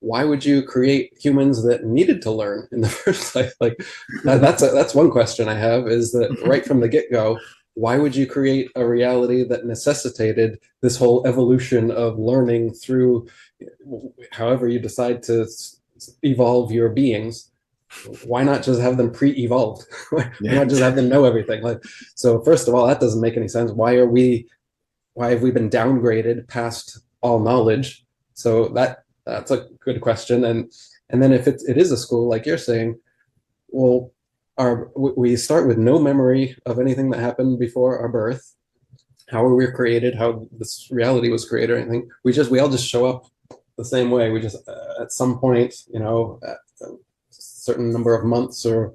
why would you create humans that needed to learn in the first place? Like that's one question I have, is that right from the get-go, why would you create a reality that necessitated this whole evolution of learning through however you decide to evolve your beings? Why not just have them pre-evolved? Why not just have them know everything? Like, so first of all, that doesn't make any sense. Why have we been downgraded past all knowledge? So that's a good question. And then if it is a school, like you're saying, well, we start with no memory of anything that happened before our birth, how we were created, how this reality was created, or anything. We all just show up the same way. We just at some point, at a certain number of months or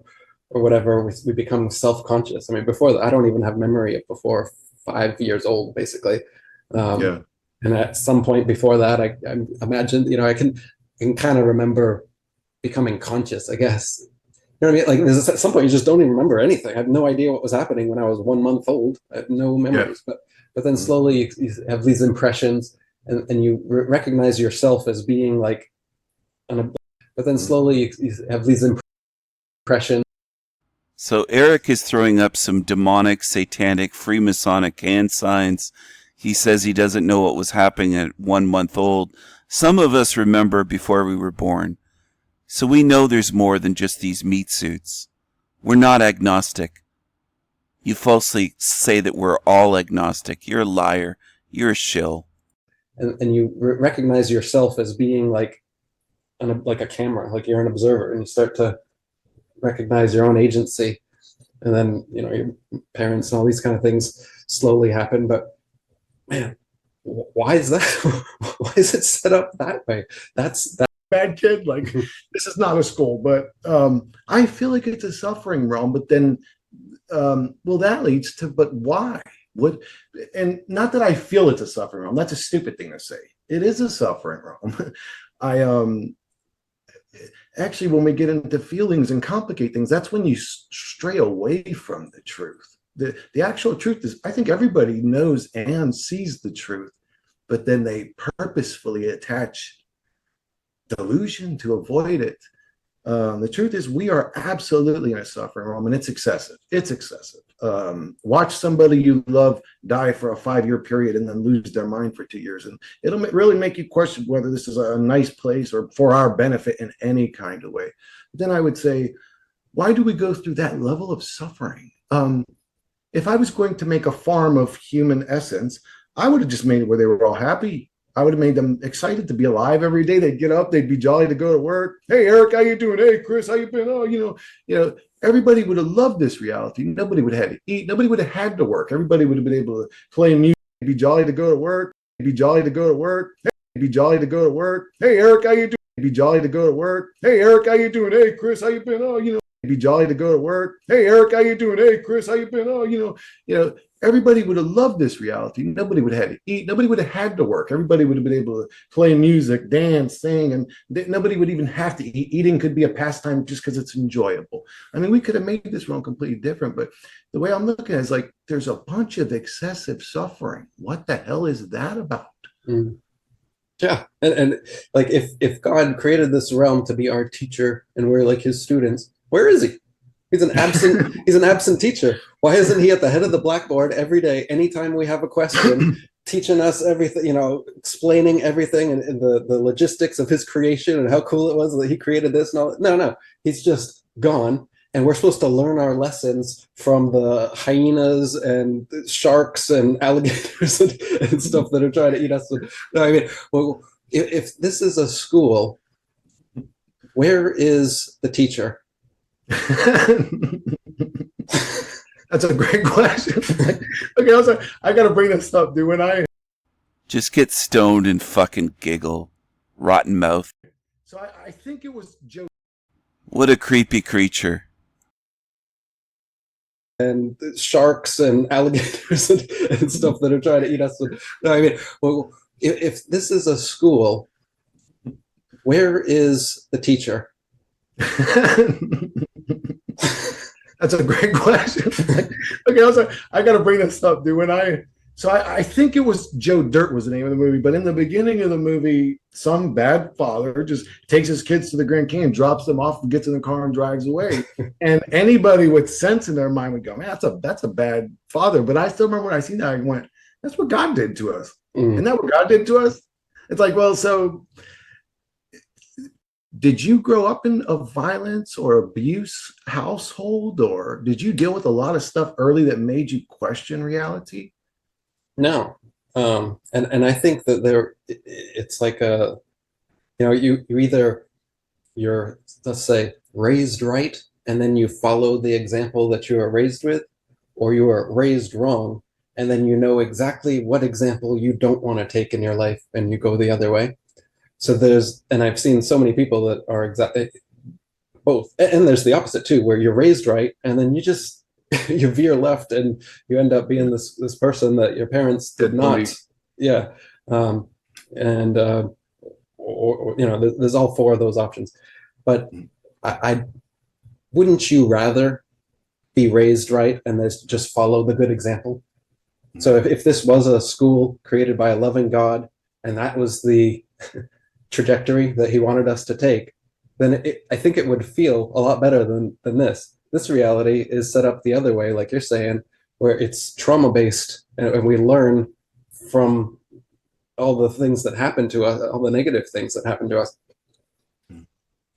whatever, we become self-conscious. I mean, before that, I don't even have memory of before 5 years old, basically. And at some point before that, I imagine, I can kind of remember becoming conscious, I guess. You know what I mean? Like, there's at some point you just don't even remember anything. I had no idea what was happening when I was 1 month old. I had no memories. But then slowly you have these impressions, and you recognize yourself as being like but then slowly you have these impressions. So Eric is throwing up some demonic, satanic, Freemasonic hand signs. He says he doesn't know what was happening at 1 month old. Some of us remember before we were born. So we know there's more than just these meat suits. We're not agnostic. You falsely say that we're all agnostic. You're a liar. You're a shill. And you recognize yourself as being like a camera, like you're an observer, and you start to recognize your own agency. And then, your parents and all these kind of things slowly happen. But man, why is that? Why is it set up that way? That's bad kid. Like, this is not a school, but I feel like it's a suffering realm. But then, that leads to, but why? And not that I feel it's a suffering realm. That's a stupid thing to say. It is a suffering realm. Actually, when we get into feelings and complicate things, that's when you stray away from the truth. The actual truth is, I think everybody knows and sees the truth, but then they purposefully attach delusion to avoid it. The truth is, we are absolutely in a suffering realm, and it's excessive. It's excessive. Watch somebody you love die for a 5-year period and then lose their mind for 2 years, and it'll really make you question whether this is a nice place or for our benefit in any kind of way. But then I would say, why do we go through that level of suffering? If I was going to make a farm of human essence, I would have just made it where they were all happy. I would have made them excited to be alive every day. They'd get up, they'd be jolly to go to work. Hey, Eric, how you doing? Hey, Chris, how you been? Oh, everybody would have loved this reality. Nobody would have had to eat. Nobody would have had to work. Everybody would have been able to play music, be jolly to go to work, be jolly to go to work. Hey, be jolly to go to work. Hey, Eric, how you doing? Be jolly to go to work. Hey, Eric, how you doing? Hey, Chris, how you been? Oh, be jolly to go to work. Hey, Eric, how you doing? Hey, Chris, how you been? Oh, everybody would have loved this reality. Nobody would have had to eat. Nobody would have had to work. Everybody would have been able to play music, dance, sing, and nobody would even have to eat. Eating could be a pastime just because it's enjoyable. I mean, we could have made this world completely different, but the way I'm looking at it is like, there's a bunch of excessive suffering. What the hell is that about? Yeah, and like if God created this realm to be our teacher and we're like his students, where is he? He's an absent teacher. Why isn't he at the head of the blackboard every day, anytime we have a question, teaching us everything, explaining everything and the logistics of his creation and how cool it was that he created this and all that? No, he's just gone. And we're supposed to learn our lessons from the hyenas and sharks and alligators and stuff that are trying to eat us. No, I mean, well, if this is a school, where is the teacher? That's a great question. Okay, I got to bring this up, dude. Just get stoned and fucking giggle. Rotten mouth. So I think it was Joe. What a creepy creature. And sharks and alligators and stuff that are trying to eat us. No, I mean, well, if this is a school, where is the teacher? That's a great question. Okay, I got to bring this up, dude. I think it was Joe Dirt was the name of the movie, but in the beginning of the movie, some bad father just takes his kids to the Grand Canyon, drops them off, gets in the car and drives away. And anybody with sense in their mind would go, man, that's a bad father. But I still remember when I seen that, I went, that's what God did to us. Isn't that what God did to us? It's like, well, so did you grow up in a violence or abuse household, or did you deal with a lot of stuff early that made you question reality? No. And I think that it's like you're, let's say, raised right, and then you follow the example that you are raised with, or you are raised wrong, and then you know exactly what example you don't want to take in your life, and you go the other way. So and I've seen so many people that are exactly both. And there's the opposite too, where you're raised right, and then you just, you veer left and you end up being this person that your parents did not. Yeah. Or there's all four of those options. But I wouldn't you rather be raised right and just follow the good example? So if this was a school created by a loving God, and that was the trajectory that he wanted us to take, then I think it would feel a lot better than this. This reality is set up the other way, like you're saying, where it's trauma-based, and we learn from all the things that happen to us, all the negative things that happen to us.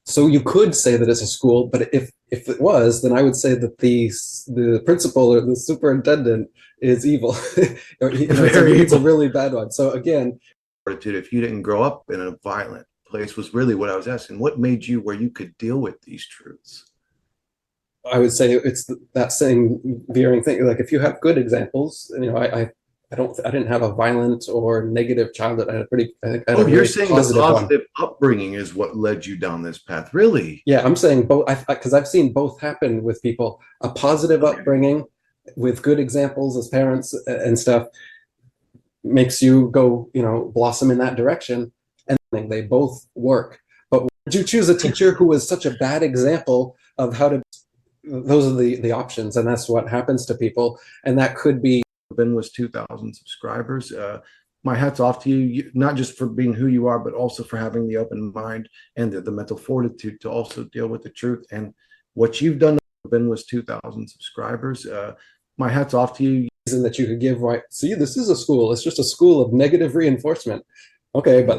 So you could say that it's a school, but if it was, then I would say that the principal or the superintendent is evil. It's a really bad one. So again, if you didn't grow up in a violent place was really what I was asking. What made you where you could deal with these truths? I would say it's that same veering thing. Like if you have good examples, I didn't have a violent or negative childhood. You're saying the positive upbringing is what led you down this path, really? Yeah, I'm saying both, because I've seen both happen with people. A positive upbringing with good examples as parents and stuff makes you go, blossom in that direction, and they both work. But would you choose a teacher who was such a bad example of how to? Those are the options, and that's what happens to people, and that could be. Ben was 2,000 subscribers. My hat's off to you, not just for being who you are, but also for having the open mind and the mental fortitude to also deal with the truth. And what you've done, Ben was 2,000 subscribers. My hat's off to you. That you could give, right? See, this is a school. It's just a school of negative reinforcement. Okay, but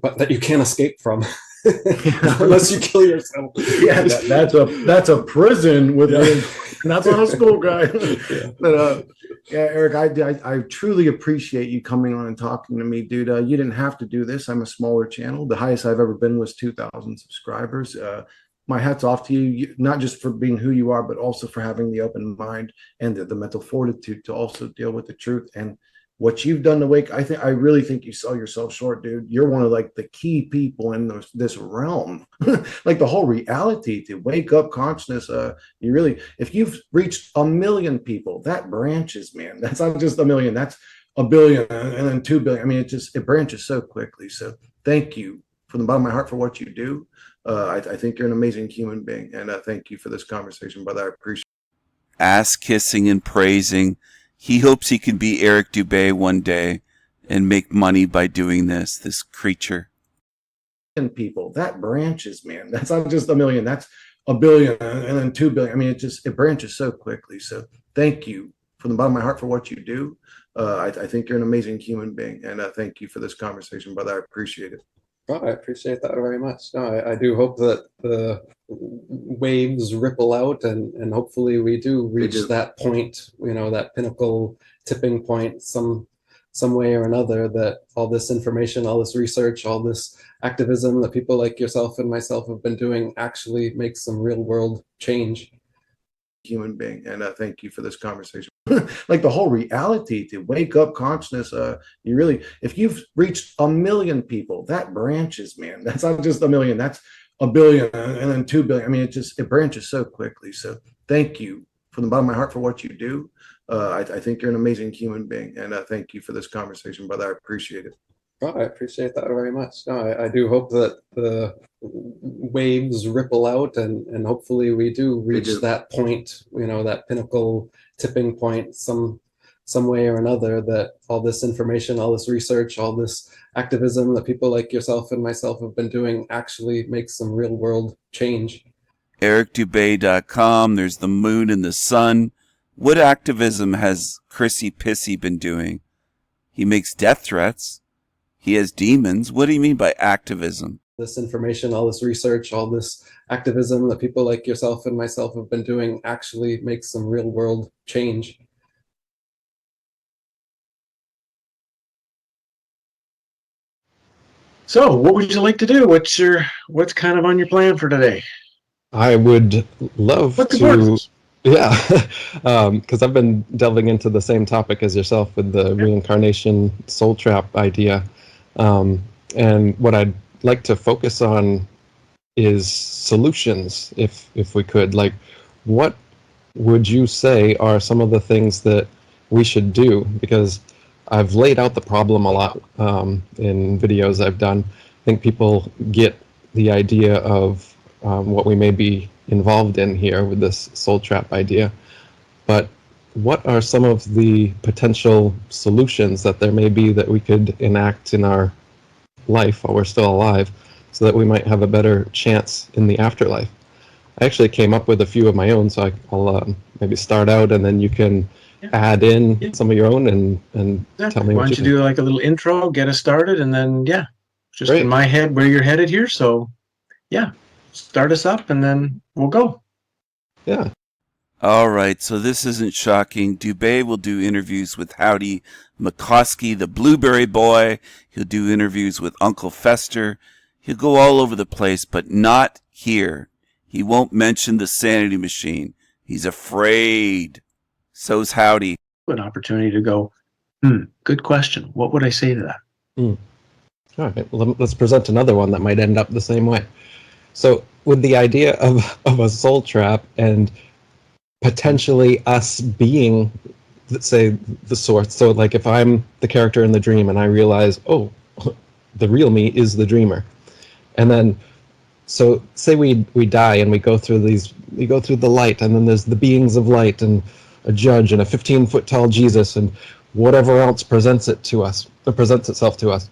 but that you can't escape from. Unless you kill yourself. Yeah, that's a prison with that's not a school, guy. Yeah. But Eric, I truly appreciate you coming on and talking to me, dude. You didn't have to do this. I'm a smaller channel. The highest I've ever been was 2,000 subscribers. My hat's off to you, not just for being who you are, but also for having the open mind and the mental fortitude to also deal with the truth. And what you've done to wake, I really think you sell yourself short, dude. You're one of like the key people in this realm, like the whole reality to wake up consciousness. If you've reached 1 million people, that branches, man. That's not just 1 million. That's 1 billion and then 2 billion. I mean, it branches so quickly. So thank you from the bottom of my heart for what you do. I think you're an amazing human being, and thank you for this conversation, brother. I appreciate it. Ass kissing and praising. He hopes he can be Eric Dubay one day and make money by doing this creature. People, that branches, man. That's not just 1 million. That's 1 billion and then 2 billion. I mean, it branches so quickly. So thank you from the bottom of my heart for what you do. I think you're an amazing human being, and thank you for this conversation, brother. I appreciate it. Oh, I appreciate that very much. No, I do hope that the waves ripple out, and hopefully we do reach that point, that pinnacle tipping point some way or another, that all this information, all this research, all this activism that people like yourself and myself have been doing actually makes some real world change. human being, and thank you for this conversation. Like the whole reality to wake up consciousness, you really, if you've reached 1 million people, that branches, man. That's not just 1 million, that's 1 billion, and then 2 billion. I mean, it branches so quickly. So thank you from the bottom of my heart for what you do. I think you're an amazing human being, and thank you for this conversation, brother. I appreciate it. Oh, I appreciate that very much. No, I do hope that the waves ripple out, and hopefully we do reach that point, that pinnacle tipping point some way or another, that all this information, all this research, all this activism that people like yourself and myself have been doing actually makes some real world change. EricDubay.com. There's the moon and the sun. What activism has Chrissy Pissy been doing? He makes death threats. He has demons. What do you mean by activism? This information, all this research, all this activism that people like yourself and myself have been doing actually makes some real world change. So, what would you like to do? What's kind of on your plan for today? I would love to, yeah, because I've been delving into the same topic as yourself with the reincarnation soul trap idea. And what I'd like to focus on is solutions, if we could. Like, what would you say are some of the things that we should do? Because I've laid out the problem a lot in videos I've done. I think people get the idea of what we may be involved in here with this soul trap idea. But what are some of the potential solutions that there may be that we could enact in our life while we're still alive, so that we might have a better chance in the afterlife? I actually came up with a few of my own, so I'll maybe start out, and then you can add in some of your own and tell me Why what don't you do like a little intro, get us started, and then just Great. In my head where you're headed here. So start us up, and then we'll go. Yeah. All right, so this isn't shocking. Dubay will do interviews with Howdie, Mickoski, the Blueberry Boy. He'll do interviews with Uncle Fester. He'll go all over the place, but not here. He won't mention the Sanity Machine. He's afraid. So's Howdie. An opportunity to go, good question. What would I say to that? All right, let's present another one that might end up the same way. So with the idea of a soul trap and potentially us being, let's say, the source. So like if I'm the character in the dream and I realize, oh, the real me is the dreamer. And then, so say we die and we go through the light, and then there's the beings of light and a judge and a 15-foot tall Jesus and whatever else presents itself to us.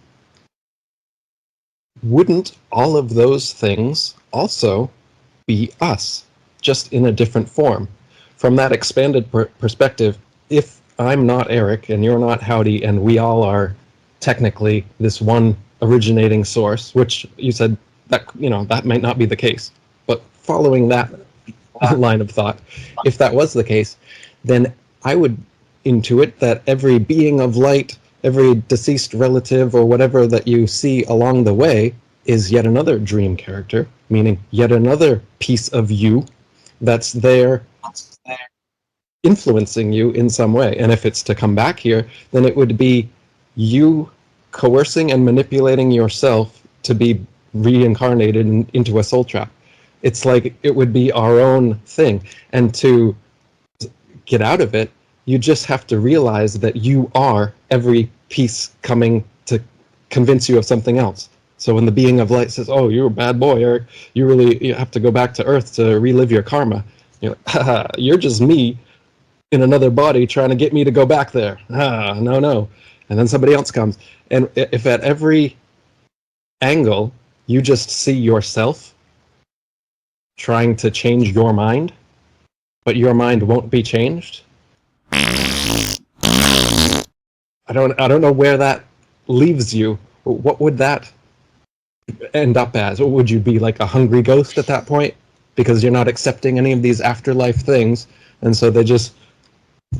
Wouldn't all of those things also be us, just in a different form? From that expanded perspective, if I'm not Eric and you're not Howdie, and we all are technically this one originating source, which you said that that might not be the case, but following that line of thought, if that was the case, then I would intuit that every being of light, every deceased relative or whatever that you see along the way is yet another dream character, meaning yet another piece of you that's there influencing you in some way. And if it's to come back here, then it would be you coercing and manipulating yourself to be reincarnated into a soul trap. It's like it would be our own thing. And to get out of it, you just have to realize that you are every piece coming to convince you of something else. So when the being of light says, oh, you're a bad boy, Eric, you have to go back to Earth to relive your karma. You're like, haha, you're just me in another body trying to get me to go back there. No. And then somebody else comes. And if at every angle you just see yourself trying to change your mind, but your mind won't be changed, I don't know where that leaves you. What would that end up as? Or would you be like a hungry ghost at that point because you're not accepting any of these afterlife things, and so they just,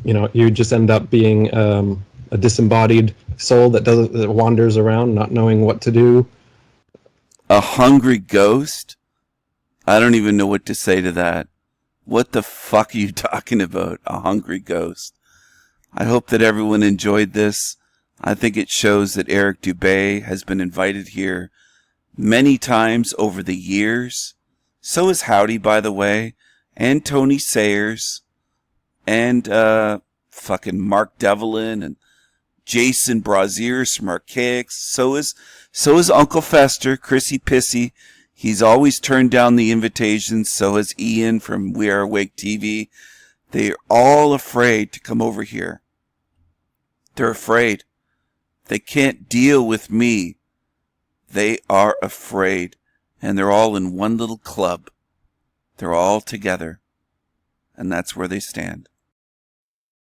you just end up being a disembodied soul that wanders around not knowing what to do? A hungry ghost? I don't even know what to say to that. What the fuck are you talking about? A hungry ghost. I hope that everyone enjoyed this. I think it shows that Eric Dubay has been invited here many times over the years. So is Howdie, by the way, and Tony Sayers, and fucking Mark Devlin, and Jason Braziers from Archaix. So is Uncle Fester, Chrissy Pissy. He's always turned down the invitations. So has Ian from We Are Awake TV. They're all afraid to come over here. They're afraid. They can't deal with me. They are afraid. And they're all in one little club. They're all together. And that's where they stand.